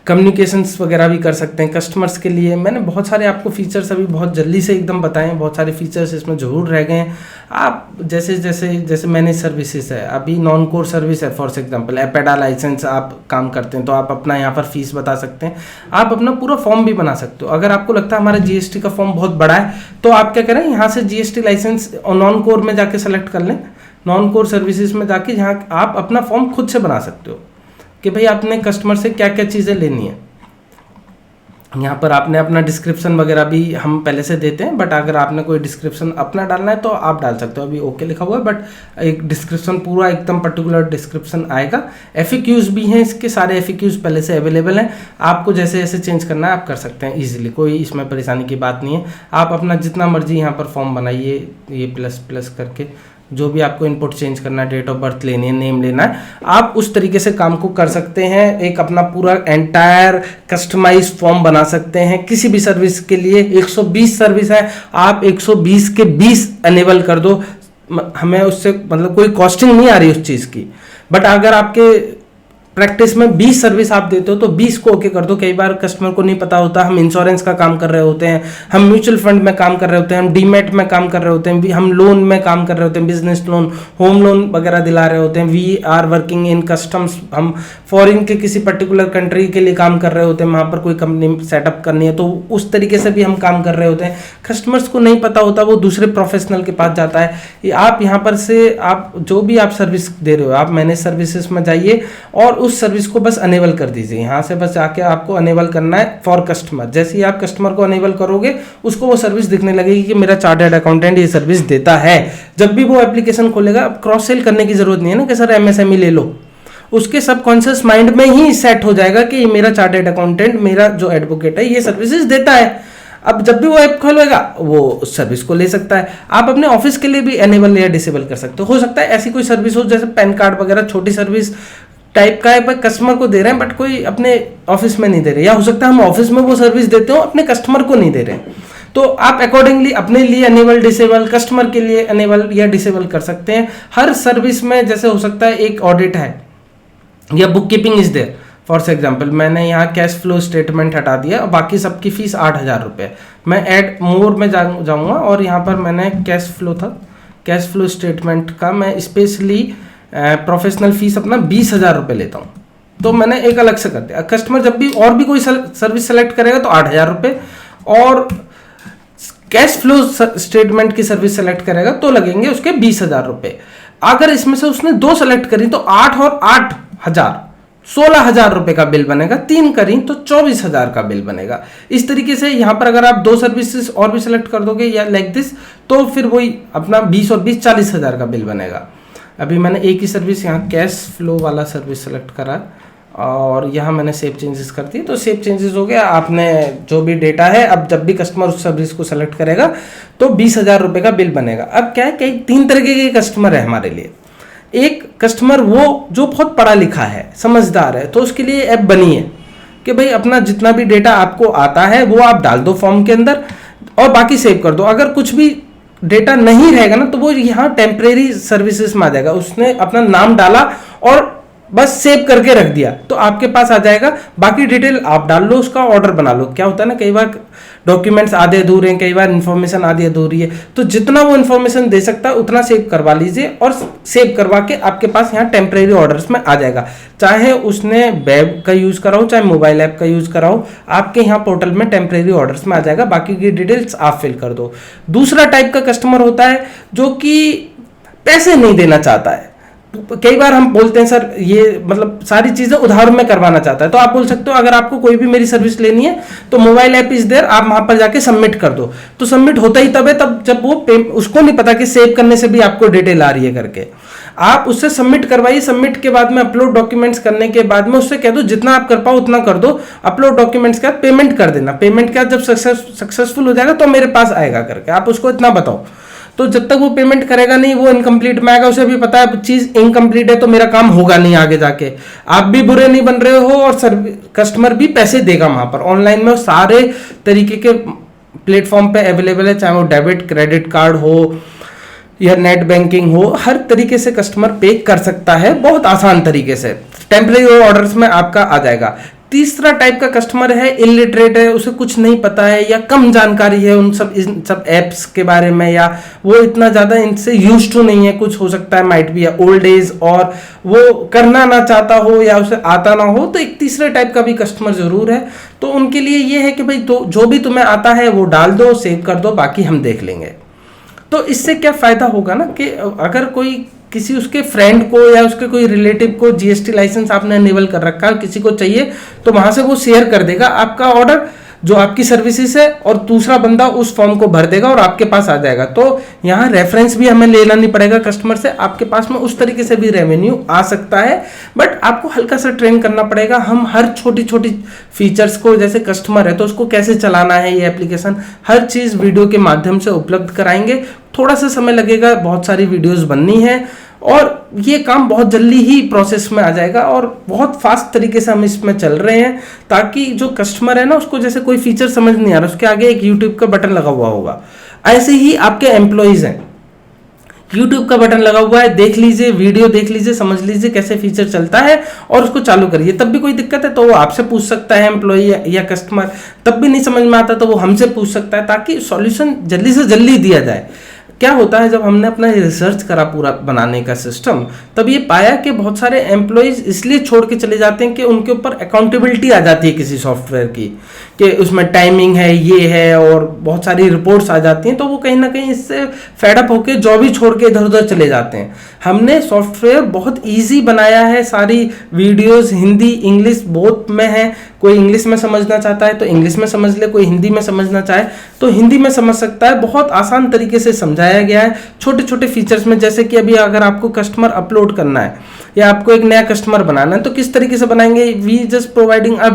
कम्युनिकेशंस वगैरह भी कर सकते हैं कस्टमर्स के लिए। मैंने बहुत सारे आपको फीचर्स अभी बहुत जल्दी से एकदम बताए हैं, बहुत सारे फीचर्स इसमें जरूर रह गए हैं। आप जैसे जैसे जैसे मैनेज सर्विसेज है, अभी नॉन कोर सर्विस है, फॉर एग्जांपल एपेडा लाइसेंस आप काम करते हैं तो आप अपना यहाँ पर फीस बता सकते हैं, आप अपना पूरा फॉर्म भी बना सकते हो। अगर आपको लगता है हमारा जीएसटी का फॉर्म बहुत बड़ा है तो आप क्या करें, यहाँ से जीएसटी लाइसेंस और नॉन कोर में जाके सेलेक्ट कर लें, नॉन कोर सर्विसेज में जाके, जहाँ आप अपना फॉर्म खुद से बना सकते हो कि भाई आपने कस्टमर से क्या क्या चीज़ें लेनी है। यहाँ पर आपने अपना डिस्क्रिप्शन वगैरह भी हम पहले से देते हैं, बट अगर आपने कोई डिस्क्रिप्शन अपना डालना है तो आप डाल सकते हो। अभी ओके लिखा हुआ है बट एक डिस्क्रिप्शन पूरा एकदम पर्टिकुलर डिस्क्रिप्शन आएगा। एफएक्यूज भी हैं इसके, सारे एफएक्यूज पहले से अवेलेबल हैं, आपको जैसे जैसे चेंज करना है आप कर सकते हैं इजीली, कोई इसमें परेशानी की बात नहीं है। आप अपना जितना मर्जी यहाँ पर फॉर्म बनाइए, ये प्लस प्लस करके जो भी आपको इनपुट चेंज करना है, डेट ऑफ बर्थ लेनी है, नेम लेना है, आप उस तरीके से काम को कर सकते हैं। एक अपना पूरा एंटायर कस्टमाइज फॉर्म बना सकते हैं किसी भी सर्विस के लिए। 120 सर्विस है, आप 120 के 20 अनेबल कर दो, हमें उससे मतलब कोई कॉस्टिंग नहीं आ रही उस चीज़ की। बट अगर आपके प्रैक्टिस में 20 सर्विस आप देते हो तो 20 को ओके कर दो। कई बार कस्टमर को नहीं पता होता, हम इंश्योरेंस का काम कर रहे होते हैं, हम म्यूचुअल फंड में काम कर रहे होते हैं, हम डीमेट में काम कर रहे होते हैं, हम लोन में काम कर रहे होते हैं, बिजनेस लोन, होम लोन वगैरह दिला रहे होते हैं, we are working in customs, हम फॉरेन के किसी पर्टिकुलर कंट्री के लिए काम कर रहे होते हैं, वहाँ पर कोई कंपनी सेटअप करनी है तो उस तरीके से भी हम काम कर रहे होते हैं। कस्टमर्स को नहीं पता होता, वो दूसरे प्रोफेशनल के पास जाता है। आप यहाँ पर से आप जो भी आप सर्विस दे रहे हो, आप मैनेज सर्विसेज में जाइए और उस सर्विस को बस अनेबल कर दीजिए। यहाँ से बस जाके आपको अनेबल करना है फॉर कस्टमर। जैसे ही आप कस्टमर को अनेबल करोगे उसको वो सर्विस दिखने लगेगी कि मेरा चार्टर्ड अकाउंटेंट ये सर्विस देता है। जब भी वो एप्लीकेशन खोलेगा, अब क्रॉस सेल करने की जरूरत नहीं है ना कि सर एमएसएमई ले लो, उसके सबकॉन्शियस माइंड में ही सेट हो जाएगा कि मेरा चार्टर्ड अकाउंटेंट, मेरा जो एडवोकेट है ये सर्विसेज देता है। अब जब भी वो ऐप खोलेगा वो उस सर्विस को ले सकता है। आप अपने ऑफिस के लिए भी एनेबल या डिसेबल कर सकते हो सकता है ऐसी कोई सर्विस हो जैसे पैन कार्ड वगैरह, छोटी सर्विस टाइप का है, कस्टमर को दे रहे हैं बट कोई अपने ऑफिस में नहीं दे रहे, या हो सकता है हम ऑफिस में वो सर्विस देते हो अपने कस्टमर को नहीं दे रहे हैं। तो आप अकॉर्डिंगली अपने लिए अनेबल डिसेबल, कस्टमर के लिए अनेबल या डिसेबल कर सकते हैं। हर सर्विस में जैसे हो सकता है एक ऑडिट है या book keeping is there, for example मैंने यहाँ कैश फ्लो स्टेटमेंट हटा दिया और बाकी सबकी फीस 8,000 रुपये। मैं ऐड मोर में जाऊँगा और यहाँ पर मैंने कैश फ्लो था, कैश फ्लो स्टेटमेंट का मैं स्पेशली प्रोफेशनल फीस अपना 20,000 रुपये लेता हूँ, तो मैंने एक अलग से कर दिया। कस्टमर जब भी और भी कोई सर्विस सेलेक्ट करेगा तो 8,000 रुपये, और कैश फ्लो स्टेटमेंट की सर्विस सेलेक्ट करेगा तो लगेंगे उसके 20,000 रुपये। अगर इसमें से उसने 2 सेलेक्ट करी तो 8 और 8,000 16,000 रुपये का बिल बनेगा, 3 करी तो 24,000 का बिल बनेगा। इस तरीके से यहाँ पर अगर आप 2 सर्विसेज और भी सेलेक्ट कर दोगे या लाइक दिस, तो फिर वही अपना 20 और 20 40,000 का बिल बनेगा। अभी मैंने एक ही सर्विस यहाँ कैश फ्लो वाला सर्विस सेलेक्ट करा और यहाँ मैंने सेव चेंजेस कर दिए, तो सेव चेंजेस हो गया। आपने जो भी डेटा है, अब जब भी कस्टमर उस सर्विस को सेलेक्ट करेगा तो 20,000 रुपये का बिल बनेगा। अब क्या है, कई 3 तरीके के कस्टमर है हमारे लिए। एक कस्टमर वो जो बहुत पढ़ा लिखा है, समझदार है, तो उसके लिए ऐप बनी है कि भाई अपना जितना भी डेटा आपको आता है वो आप डाल दो फॉर्म के अंदर और बाकी सेव कर दो। अगर कुछ भी डेटा नहीं रहेगा ना तो वो यहाँ टेम्परेरी सर्विसेज में आ जाएगा। उसने अपना नाम डाला और बस सेव करके रख दिया तो आपके पास आ जाएगा, बाकी डिटेल आप डाल लो, उसका ऑर्डर बना लो। क्या होता है ना, कई बार डॉक्यूमेंट्स आधे अधूरे हैं, कई बार इन्फॉर्मेशन आधी अधूरी है, तो जितना वो इन्फॉर्मेशन दे सकता है उतना सेव करवा लीजिए और सेव करवा के आपके पास यहाँ टेम्परेरी ऑर्डर्स में आ जाएगा। चाहे उसने वेब का यूज करा हो चाहे मोबाइल ऐप का यूज करा हो, आपके यहाँ पोर्टल में टेम्परेरी ऑर्डर्स में आ जाएगा, बाकी की डिटेल्स आप फिल कर दो। दूसरा टाइप का कस्टमर होता है जो कि पैसे नहीं देना चाहता है। कई बार हम बोलते हैं सर ये मतलब सारी चीजें उधार में करवाना चाहता है, तो आप बोल सकते हो अगर आपको कोई भी मेरी सर्विस लेनी है तो मोबाइल ऐप इज देयर, आप वहां पर जाके सबमिट कर दो। तो सबमिट होता ही तब है तब जब वो उसको नहीं पता कि सेव करने से भी आपको डिटेल आ रही है करके। आप उससे सबमिट करवाइए, सबमिट के बाद में अपलोड डॉक्यूमेंट्स करने के बाद में उससे कह दो जितना आप कर पाओ उतना कर दो, अपलोड डॉक्यूमेंट्स के बाद पेमेंट कर देना, पेमेंट के बाद जब सक्सेसफुल हो जाएगा तो मेरे पास आएगा करके आप उसको इतना बताओ। तो जब तक वो पेमेंट करेगा नहीं वो इनकम्प्लीट में आएगा, उसे भी पता है चीज इनकम्प्लीट है तो मेरा काम होगा नहीं आगे जाके। आप भी बुरे नहीं बन रहे हो और कस्टमर भी पैसे देगा वहां पर। ऑनलाइन में सारे तरीके के प्लेटफॉर्म पे अवेलेबल है, चाहे वो डेबिट क्रेडिट कार्ड हो या नेट बैंकिंग हो, हर तरीके से कस्टमर पे कर सकता है बहुत आसान तरीके से। टेम्परेरी ऑर्डर्स में आपका आ जाएगा। तीसरा टाइप का कस्टमर है इलिटरेट है, उसे कुछ नहीं पता है या कम जानकारी है इन सब एप्स के बारे में, या वो इतना ज़्यादा इनसे यूज टू नहीं है, कुछ हो सकता है माइट बी ओल्ड एज, और वो करना ना चाहता हो या उसे आता ना हो, तो एक तीसरे टाइप का भी कस्टमर जरूर है। तो उनके लिए ये है कि भाई तो जो भी तुम्हें आता है वो डाल दो, सेव कर दो, बाकी हम देख लेंगे। तो इससे क्या फायदा होगा ना कि अगर कोई किसी उसके फ्रेंड को या उसके कोई रिलेटिव को जीएसटी लाइसेंस आपने इनेबल कर रखा है, किसी को चाहिए, तो वहां से वो शेयर कर देगा आपका ऑर्डर जो आपकी सर्विसेज है, और दूसरा बंदा उस फॉर्म को भर देगा और आपके पास आ जाएगा। तो यहाँ रेफरेंस भी हमें लेना नहीं पड़ेगा कस्टमर से, आपके पास में उस तरीके से भी रेवेन्यू आ सकता है। बट आपको हल्का सा ट्रेन करना पड़ेगा। हम हर छोटी छोटी फीचर्स को, जैसे कस्टमर है तो उसको कैसे चलाना है ये एप्लीकेशन, हर चीज़ वीडियो के माध्यम से उपलब्ध कराएंगे। थोड़ा सा समय लगेगा, बहुत सारी वीडियोस बननी है, और ये काम बहुत जल्दी ही प्रोसेस में आ जाएगा, और बहुत फास्ट तरीके से हम इसमें चल रहे हैं, ताकि जो कस्टमर है ना उसको जैसे कोई फीचर समझ नहीं आ रहा, उसके आगे एक यूट्यूब का बटन लगा हुआ होगा, ऐसे ही आपके एम्प्लॉइज हैं, यूट्यूब का बटन लगा हुआ है, देख लीजिए, वीडियो देख लीजिए, समझ लीजिए कैसे फीचर चलता है, और उसको चालू करिए। तब भी कोई दिक्कत है तो वो आपसे पूछ सकता है एम्प्लॉई या कस्टमर, तब भी नहीं समझ में आता तो वो हमसे पूछ सकता है, ताकि सॉल्यूशन जल्दी से जल्दी दिया जाए। क्या होता है, जब हमने अपना रिसर्च करा पूरा बनाने का सिस्टम, तब ये पाया कि बहुत सारे एम्प्लॉयज इसलिए छोड़ के चले जाते हैं कि उनके ऊपर अकाउंटेबिलिटी आ जाती है किसी सॉफ्टवेयर की, कि उसमें टाइमिंग है, ये है, और बहुत सारी रिपोर्ट्स आ जाती हैं, तो वो कहीं ना कहीं इससे फेडअप होकर जॉब ही छोड़ के इधर उधर चले जाते हैं। हमने सॉफ्टवेयर बहुत ईजी बनाया है, सारी वीडियोस हिंदी इंग्लिश बोथ में है, कोई इंग्लिश में समझना चाहता है तो इंग्लिश में समझ ले, कोई हिंदी में समझना चाहे तो हिंदी में समझ सकता है। बहुत आसान तरीके से समझाया गया है, छोटे छोटे फीचर्स में। जैसे कि अभी अगर आपको कस्टमर अपलोड करना है या आपको एक नया कस्टमर बनाना है, तो किस तरीके से बनाएंगे, we just providing a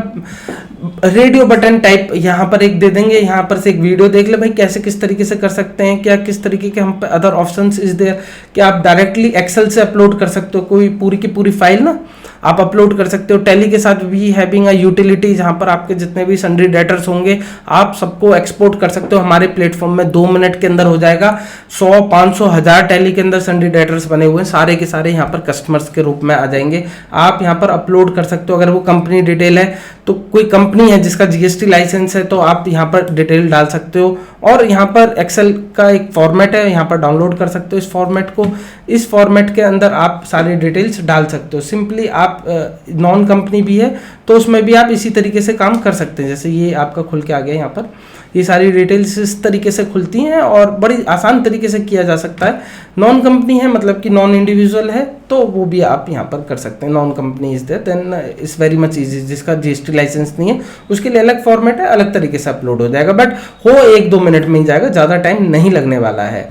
radio button type, यहाँ पर एक दे देंगे, यहाँ पर से एक वीडियो देख ले भाई कैसे किस तरीके से कर सकते हैं, क्या किस तरीके के हम अदर ऑप्शंस इज देयर, कि आप डायरेक्टली एक्सेल से अपलोड कर सकते हो कोई पूरी की पूरी फाइल ना, आप अपलोड कर सकते हो। टैली के साथ भी हैविंग अ यूटिलिटी, जहाँ पर आपके जितने भी सन्ड्री डेटर्स होंगे आप सबको एक्सपोर्ट कर सकते हो हमारे प्लेटफॉर्म में, 2 मिनट के अंदर हो जाएगा। 100, 500, 1000 टैली के अंदर सन्ड्री डेटर्स बने हुए हैं, सारे के सारे यहाँ पर कस्टमर्स के रूप में आ जाएंगे। आप यहाँ पर अपलोड कर सकते हो, अगर वो कंपनी डिटेल है तो कोई कंपनी है जिसका जीएसटी लाइसेंस है तो आप यहाँ पर डिटेल डाल सकते हो, और यहाँ पर एक्सेल का एक फॉर्मेट है, यहाँ पर डाउनलोड कर सकते हो इस फॉर्मेट को, इस फॉर्मेट के अंदर आप सारी डिटेल्स डाल सकते हो। सिंपली आप नॉन कंपनी भी है तो उसमें भी आप इसी तरीके से काम कर सकते हैं। जैसे ये आपका खुल के आ गया, यहाँ पर ये सारी डिटेल्स इस तरीके से खुलती हैं और बड़ी आसान तरीके से किया जा सकता है। नॉन कंपनी है मतलब कि नॉन इंडिविजुअल है तो वो भी आप यहाँ पर कर सकते हैं। Non company is there then it's very much easy. जिसका जीएसटी लाइसेंस नहीं है उसके लिए अलग फॉर्मेट है, अलग तरीके से अपलोड हो जाएगा, बट हो 1-2 मिनट में ही जाएगा, ज़्यादा टाइम नहीं लगने वाला है।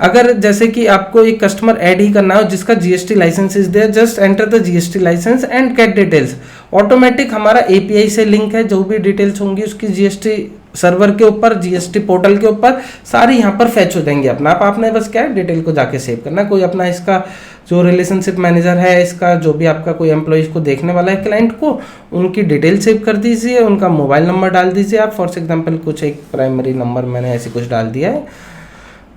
अगर जैसे कि आपको एक कस्टमर ऐड ही करना हो जिसका GST license is there, just enter the GST license and get details. Automatic हमारा एपीआई से लिंक है, जो भी डिटेल्स होंगी उसकी जीएसटी सर्वर के ऊपर, जीएसटी पोर्टल के ऊपर सारी यहाँ पर फैच हो जाएंगी अपना आप। आपने बस क्या है, डिटेल को जाके सेव करना। कोई अपना इसका जो रिलेशनशिप मैनेजर है, इसका जो भी आपका कोई एम्प्लॉय को देखने वाला है क्लाइंट को, उनकी डिटेल सेव कर दीजिए, उनका मोबाइल नंबर डाल दीजिए आप। फॉर एग्जाम्पल कुछ एक प्राइमरी नंबर मैंने ऐसे कुछ डाल दिया है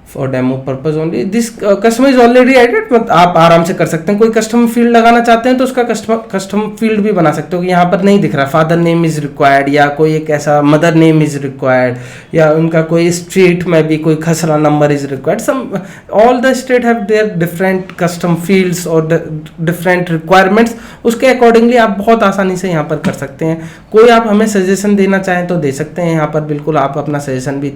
for demo purpose only. This customer is already added, आप आराम से कर सकते हैं। कोई कस्टम फील्ड लगाना चाहते हैं तो उसका कस्टम फील्ड भी बना सकते हो कि यहाँ पर नहीं दिख रहा फादर नेम इज रिक्वायर्ड, या कोई एक ऐसा मदर नेम इज रिक्वायर्ड, या उनका कोई स्ट्रीट में भी कोई खसरा number is required. Some all the state have their different custom fields और डिफरेंट रिक्वायरमेंट्स, उसके अकॉर्डिंगली आप बहुत आसानी से यहाँ पर कर सकते हैं। कोई आप हमें सजेशन देना चाहें तो दे सकते हैं यहाँ पर, बिल्कुल आप अपना सजेशन भी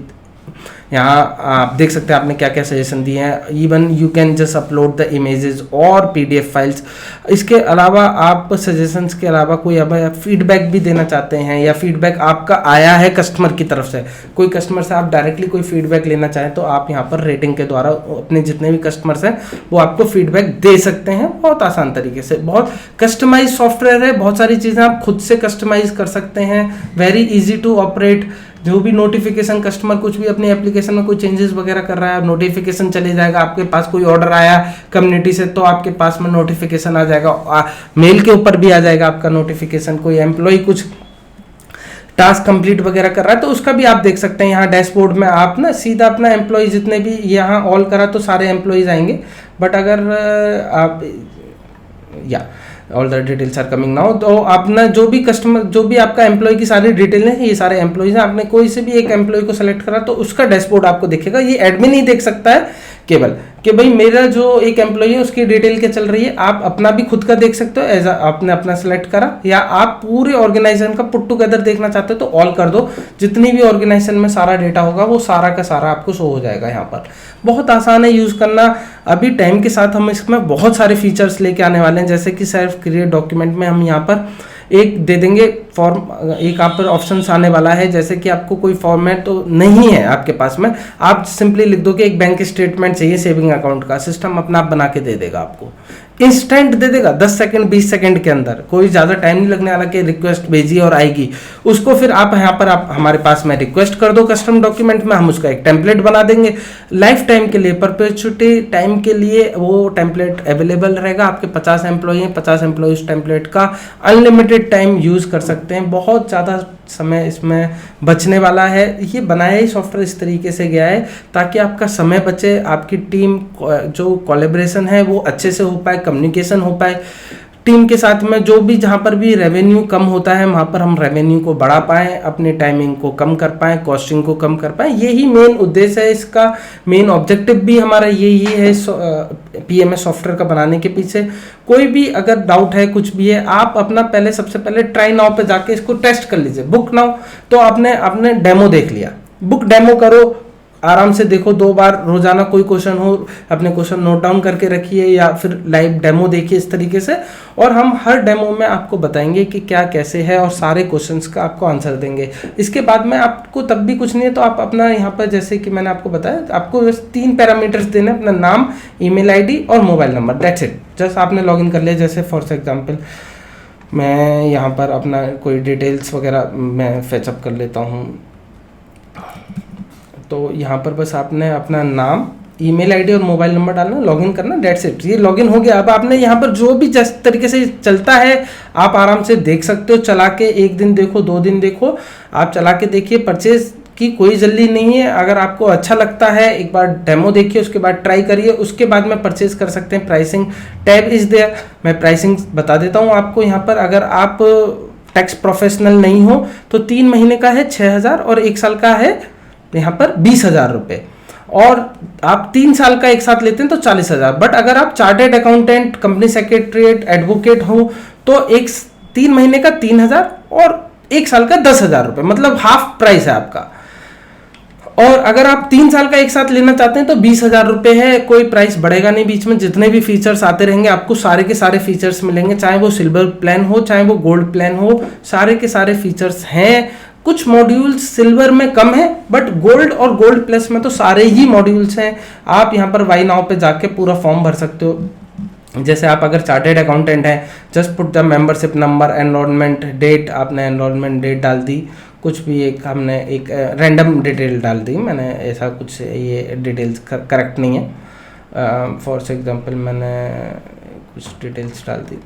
यहाँ आप देख सकते हैं आपने क्या क्या सजेशन दिए हैं। Even you can just upload the images और पीडीएफ फाइल्स। इसके अलावा आप सजेशंस के अलावा कोई अब फीडबैक भी देना चाहते हैं, या फीडबैक आपका आया है कस्टमर की तरफ से, कोई कस्टमर से आप डायरेक्टली कोई फीडबैक लेना चाहें तो आप यहाँ पर रेटिंग के द्वारा अपने जितने भी कस्टमर्स हैं वो आपको फीडबैक दे सकते हैं बहुत आसान तरीके से। बहुत कस्टमाइज सॉफ्टवेयर है, बहुत सारी चीज़ें आप खुद से कस्टमाइज कर सकते हैं, वेरी इजी टू ऑपरेट। जो भी नोटिफिकेशन, कस्टमर कुछ भी अपनी एप्लीकेशन में कोई चेंजेस वगैरह कर रहा है, नोटिफिकेशन चले जाएगा। आपके पास कोई ऑर्डर आया कम्युनिटी से तो आपके पास में नोटिफिकेशन आ जाएगा, मेल के ऊपर भी आ जाएगा आपका नोटिफिकेशन। कोई एम्प्लॉय कुछ टास्क कंप्लीट वगैरह कर रहा है तो उसका भी आप देख सकते हैं। यहाँ डैशबोर्ड में आप ना सीधा अपना एम्प्लॉय जितने भी यहाँ ऑल करा तो सारे एम्प्लॉयज आएंगे, बट अगर आप all the details are coming now. तो आपने जो भी कस्टमर, जो भी आपका एम्प्लॉय की सारी डिटेल है, ये सारे एम्प्लॉयज हैं, आपने कोई से भी एक एम्प्लॉय को सेलेक्ट करा तो उसका डैशबोर्ड आपको दिखेगा। ये एडमिन ही देख सकता है केवल कि भाई मेरा जो एक एम्प्लॉय है उसकी डिटेल क्या चल रही है। आप अपना भी खुद का देख सकते हो, एज आपने अपना सेलेक्ट करा, या आप पूरे ऑर्गेनाइजेशन का पुट टुगेदर देखना चाहते हो तो ऑल कर दो। जितनी भी ऑर्गेनाइजेशन में सारा डेटा होगा वो सारा का सारा आपको शो हो जाएगा यहाँ पर। बहुत आसान है यूज करना। अभी टाइम के साथ हम इसमें बहुत सारे फीचर्स लेके आने वाले हैं, जैसे कि सेल्फ क्रिएट डॉक्यूमेंट में हम यहाँ पर एक दे देंगे फॉर्म, एक आप पर ऑप्शन आने वाला है, जैसे कि आपको कोई फॉर्मेट तो नहीं है आपके पास में, आप सिंपली लिख दो कि एक बैंक स्टेटमेंट चाहिए सेविंग अकाउंट का, सिस्टम अपना आप बना के दे देगा, आपको इंस्टेंट दे देगा 10 सेकंड 20 सेकंड के अंदर। कोई ज़्यादा टाइम नहीं लगने वाला कि रिक्वेस्ट भेजिए और आएगी उसको। फिर आप यहाँ पर आप हमारे पास में रिक्वेस्ट कर दो कस्टम डॉक्यूमेंट में, हम उसका एक टेम्पलेट बना देंगे। लाइफ टाइम के लिए, परपेचुटी टाइम के लिए वो टेम्पलेट अवेलेबल रहेगा। आपके 50 एम्प्लॉय हैं, 50 एम्प्लॉय उस टेम्पलेट का अनलिमिटेड टाइम यूज़ कर सकते हैं। बहुत ज़्यादा समय इसमें बचने वाला है। ये बनाया ही सॉफ्टवेयर इस तरीके से गया है ताकि आपका समय बचे, आपकी टीम जो कोलैबोरेशन है वो अच्छे से हो पाए, कम्युनिकेशन हो पाए टीम के साथ में। जो भी जहाँ पर भी रेवेन्यू कम होता है वहाँ पर हम रेवेन्यू को बढ़ा पाएँ, अपने टाइमिंग को कम कर पाएँ, कॉस्टिंग को कम कर पाएँ। यही मेन उद्देश्य है इसका। मेन ऑब्जेक्टिव भी हमारा यही है पीएमएस सॉफ्टवेयर का बनाने के पीछे। कोई भी अगर डाउट है, कुछ भी है, आप अपना पहले सबसे पहले ट्राई नाउ पे जाके इसको टेस्ट कर लीजिए। बुक नाउ तो आपने डेमो देख लिया, बुक डेमो करो, आराम से देखो 2 बार रोजाना। कोई क्वेश्चन हो अपने क्वेश्चन नोट डाउन करके रखिए या फिर लाइव डेमो देखिए इस तरीके से। और हम हर डेमो में आपको बताएंगे कि क्या कैसे है और सारे क्वेश्चंस का आपको आंसर देंगे। इसके बाद में आपको तब भी कुछ नहीं है तो आप अपना यहाँ पर, जैसे कि मैंने आपको बताया, आपको बस 3 पैरामीटर्स देने, अपना नाम, ईमेल आईडी और mobile number, that's it. Just आपने लॉगिन कर लिया। जैसे फॉर एग्जाम्पल मैं यहाँ पर अपना कोई डिटेल्स वगैरह मैं फेचअप कर लेता हूँ। तो यहाँ पर बस आपने अपना नाम, ईमेल आईडी और मोबाइल नंबर डालना, लॉगिन करना, डेट्स इट। ये लॉगिन हो गया। अब आपने यहाँ पर जो भी जिस तरीके से चलता है आप आराम से देख सकते हो। चला के 1 दिन देखो, 2 दिन देखो, आप चला के देखिए। परचेज की कोई जल्दी नहीं है। अगर आपको अच्छा लगता है एक बार डेमो देखिए, उसके बाद ट्राई करिए, उसके बाद में परचेज कर सकते हैं। प्राइसिंग टैब इज देयर, मैं प्राइसिंग बता देता हूँ आपको यहाँ पर। अगर आप टैक्स प्रोफेशनल नहीं हो तो 3 महीने का है 6,000 और 1 साल का है यहाँ पर 20,000 रुपये। और आप 3 साल का एक साथ लेते हैं तो 40,000। बट अगर आप chartered accountant, company secretariat, advocate हो तो 3 महीने का 3,000 और 1 साल का 10,000 रुपये, मतलब हाफ प्राइस है आपका। और अगर आप 3 साल का एक साथ लेना चाहते हैं तो 20,000 रुपये है। कोई प्राइस बढ़ेगा नहीं बीच में, जितने भी फीचर्स आते रहेंगे आपको सारे के सारे फीचर्स मिलेंगे, चाहे वो सिल्वर प्लान हो चाहे वो गोल्ड प्लान हो, सारे के सारे फीचर्स हैं। कुछ मॉड्यूल्स सिल्वर में कम है बट गोल्ड और गोल्ड प्लस में तो सारे ही मॉड्यूल्स हैं। आप यहाँ पर वाई नाउ पे जाके पूरा फॉर्म भर सकते हो। जैसे आप अगर चार्टेड अकाउंटेंट हैं, just put the membership number, enrolment date, आपने एनरोलमेंट डेट डाल दी, कुछ भी एक हमने एक रैंडम डिटेल डाल दी, मैंने ऐसा कुछ ये डिटेल्स करेक्ट नहीं है। फॉर एग्जांपल मैंने कुछ डिटेल्स डाल दी,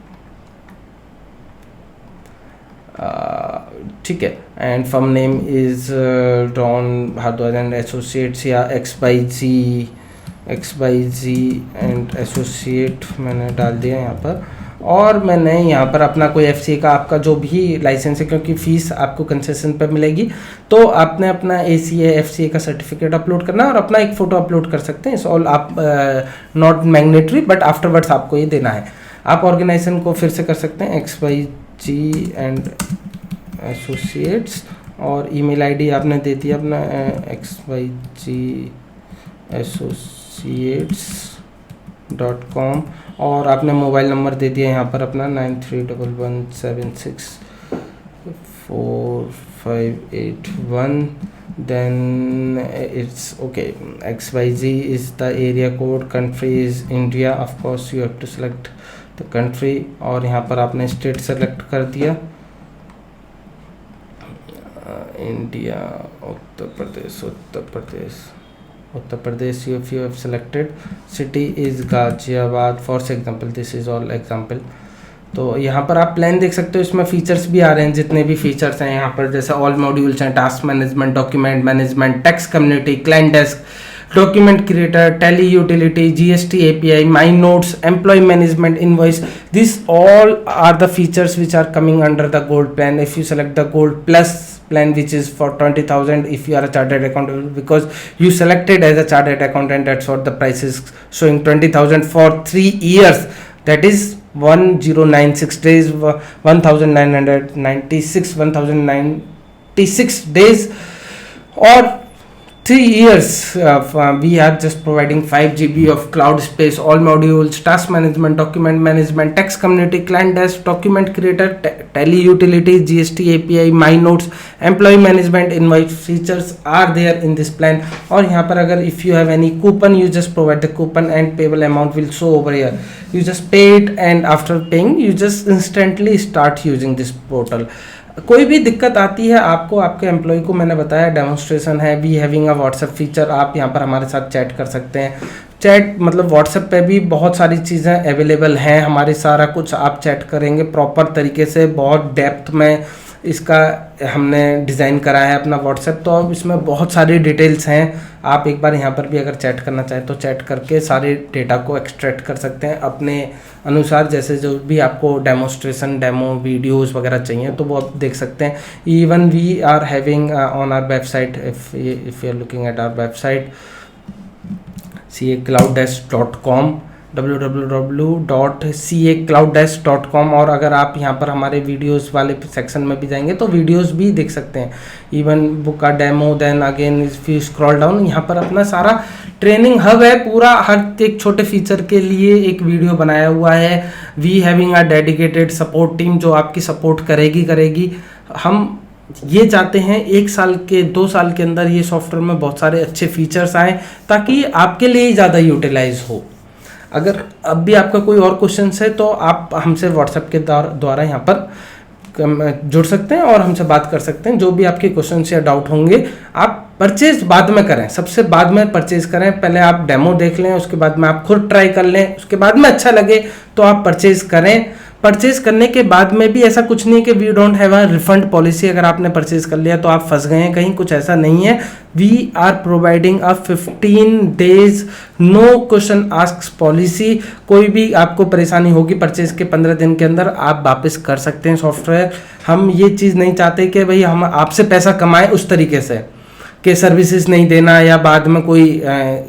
ठीक है। And firm name is Don Bharadwaj and associates या XYZ एंड एसोसिएट मैंने डाल दिया यहाँ पर। और मैंने यहाँ पर अपना कोई FCA का आपका जो भी लाइसेंस है, क्योंकि फीस आपको कंसेशन पर मिलेगी, तो आपने अपना ACA FCA का सर्टिफिकेट अपलोड करना और अपना एक फ़ोटो अपलोड कर सकते हैं। इट्स ऑल आप नॉट मैग्नेटरी बट आफ्टरवर्ड्स आपको ये देना है। आप ऑर्गेनाइजेशन को फिर से कर सकते हैं XYZ एंड एसोसिएट्स और ईमेल आईडी आपने दे दिया अपना XYZ associates.com और आपने मोबाइल नंबर दे दिया यहाँ पर अपना 9311764581। Then it's okay, XYZ is the area code, country is India, of course you have to select the country. और यहाँ पर आपने स्टेट सेलेक्ट कर दिया, India, Uttar Pradesh you have selected, city is Ghaziabad, for example, this is all example. तो यहाँ पर आप प्लान देख सकते हो, इसमें फीचर्स भी आ रहे हैं, जितने भी फीचर्स हैं यहाँ पर, जैसे ऑल मॉड्यूल्स हैं, task management, document management, tax community, client desk, document creator, tele utility, GST API, my notes, employee management invoice. These all are the features which are coming under the gold plan. If you select the gold plus plan, which is for 20,000 if you are a chartered accountant, because you selected as a chartered accountant, that's what the price is showing, 20,000 for 3 years, that is 1096 days, 1996 days, or 3 years. We are just providing 5 GB of cloud space, all modules, task management, document management, text community, client desk, document creator, tele utility, GST API, my notes, employee management invoice features are there in this plan. और यहाँ पर अगर if you have any coupon, you just provide the coupon and payable amount will show over here. You just pay it and after paying you just instantly start using this portal. कोई भी दिक्कत आती है आपको, आपके employ को, मैंने बताया डेमोन्स्ट्रेशन है, we having a WhatsApp feature, आप यहाँ पर हमारे साथ चैट कर सकते हैं। चैट मतलब व्हाट्सएप पे भी बहुत सारी चीज़ें अवेलेबल हैं हमारे, सारा कुछ आप चैट करेंगे प्रॉपर तरीके से, बहुत डेप्थ में इसका हमने डिज़ाइन करा है अपना व्हाट्सएप। तो अब इसमें बहुत सारी डिटेल्स हैं, आप एक बार यहाँ पर भी अगर चैट करना चाहें तो चैट करके सारे डेटा को एक्सट्रैक्ट कर सकते हैं अपने अनुसार, जैसे जो भी आपको डेमोन्स्ट्रेशन, डेमो वीडियोस वगैरह चाहिए तो वो आप देख सकते हैं। Even we are having on our website, if you are looking at our website caclouddesk.com, www.caclouddesk.com, और अगर आप यहाँ पर हमारे वीडियोस वाले सेक्शन में भी जाएंगे तो वीडियोस भी देख सकते हैं, इवन बुक का demo. Then again if you scroll down, यहाँ पर अपना सारा ट्रेनिंग हब है पूरा, हर एक छोटे फीचर के लिए एक वीडियो बनाया हुआ है। We having a dedicated support team जो आपकी सपोर्ट करेगी। हम ये चाहते हैं 1 साल के 2 साल के अंदर ये सॉफ्टवेयर में बहुत सारे अच्छे फीचर्स आए ताकि आपके लिए ज़्यादा यूटिलाइज हो। अगर अब भी आपका कोई और क्वेश्चन है तो आप हमसे व्हाट्सएप के द्वारा यहाँ पर जुड़ सकते हैं और हमसे बात कर सकते हैं। जो भी आपके क्वेश्चन या डाउट होंगे, आप परचेज बाद में करें, सबसे बाद में परचेज करें। पहले आप डेमो देख लें, उसके बाद में आप खुद ट्राई कर लें, उसके बाद में अच्छा लगे तो आप परचेज करें। परचेज करने के बाद में भी ऐसा कुछ नहीं कि we don't have a refund policy, अगर आपने परचेज कर लिया तो आप फंस गए हैं कहीं, कुछ ऐसा नहीं है। We are providing a 15 days no question ask policy. कोई भी आपको परेशानी होगी परचेज के 15 दिन के अंदर आप वापस कर सकते हैं सॉफ्टवेयर। हम ये चीज़ नहीं चाहते कि भाई हम आपसे पैसा कमाएं उस तरीके से कि सर्विसेज नहीं देना या बाद में कोई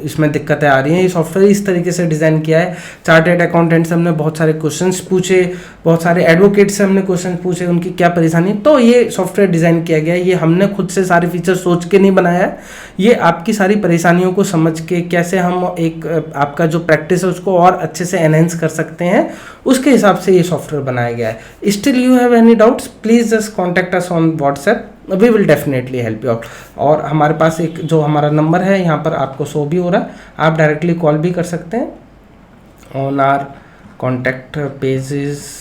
इसमें दिक्कतें आ रही हैं। ये सॉफ्टवेयर इस तरीके से डिज़ाइन किया है। चार्टर्ड अकाउंटेंट से हमने बहुत सारे क्वेश्चंस पूछे, बहुत सारे एडवोकेट से हमने क्वेश्चन पूछे उनकी क्या परेशानी, तो ये सॉफ्टवेयर डिज़ाइन किया गया है। ये हमने खुद से सारे फीचर सोच के नहीं बनाया है, ये आपकी सारी परेशानियों को समझ के कैसे हम एक आपका जो प्रैक्टिस है उसको और अच्छे से एनहेंस कर सकते हैं, उसके हिसाब से ये सॉफ्टवेयर बनाया गया है। Still you have any doubts, please just contact us on WhatsApp, we will definitely help you out. और हमारे पास एक जो हमारा नंबर है यहाँ पर आपको शो भी हो रहा है, आप डायरेक्टली कॉल भी कर सकते हैं। On our contact pages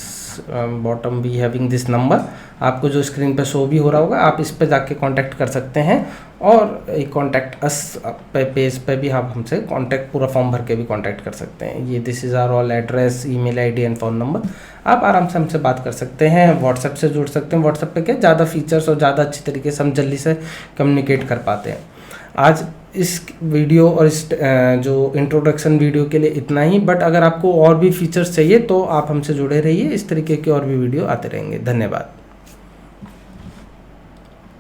bottom we having this number, आपको जो स्क्रीन पे शो भी हो रहा होगा, आप इस पे जाके कांटेक्ट कर सकते हैं। और एक कॉन्टैक्ट अस पेज पे भी आप हमसे कॉन्टैक्ट पूरा फॉर्म भर के भी कॉन्टैक्ट कर सकते हैं। ये this is our all address, email ID and phone number. आप आराम से हमसे बात कर सकते हैं, व्हाट्सएप से जुड़ सकते हैं। व्हाट्सएप पे क्या ज़्यादा फीचर्स और ज़्यादा अच्छी तरीके से हम जल्दी से कम्युनिकेट कर पाते हैं। आज इस वीडियो और इस जो इंट्रोडक्शन वीडियो के लिए इतना ही, बट अगर आपको और भी फीचर्स चाहिए तो आप हमसे जुड़े रहिए, इस तरीके के और भी वीडियो आते रहेंगे। धन्यवाद।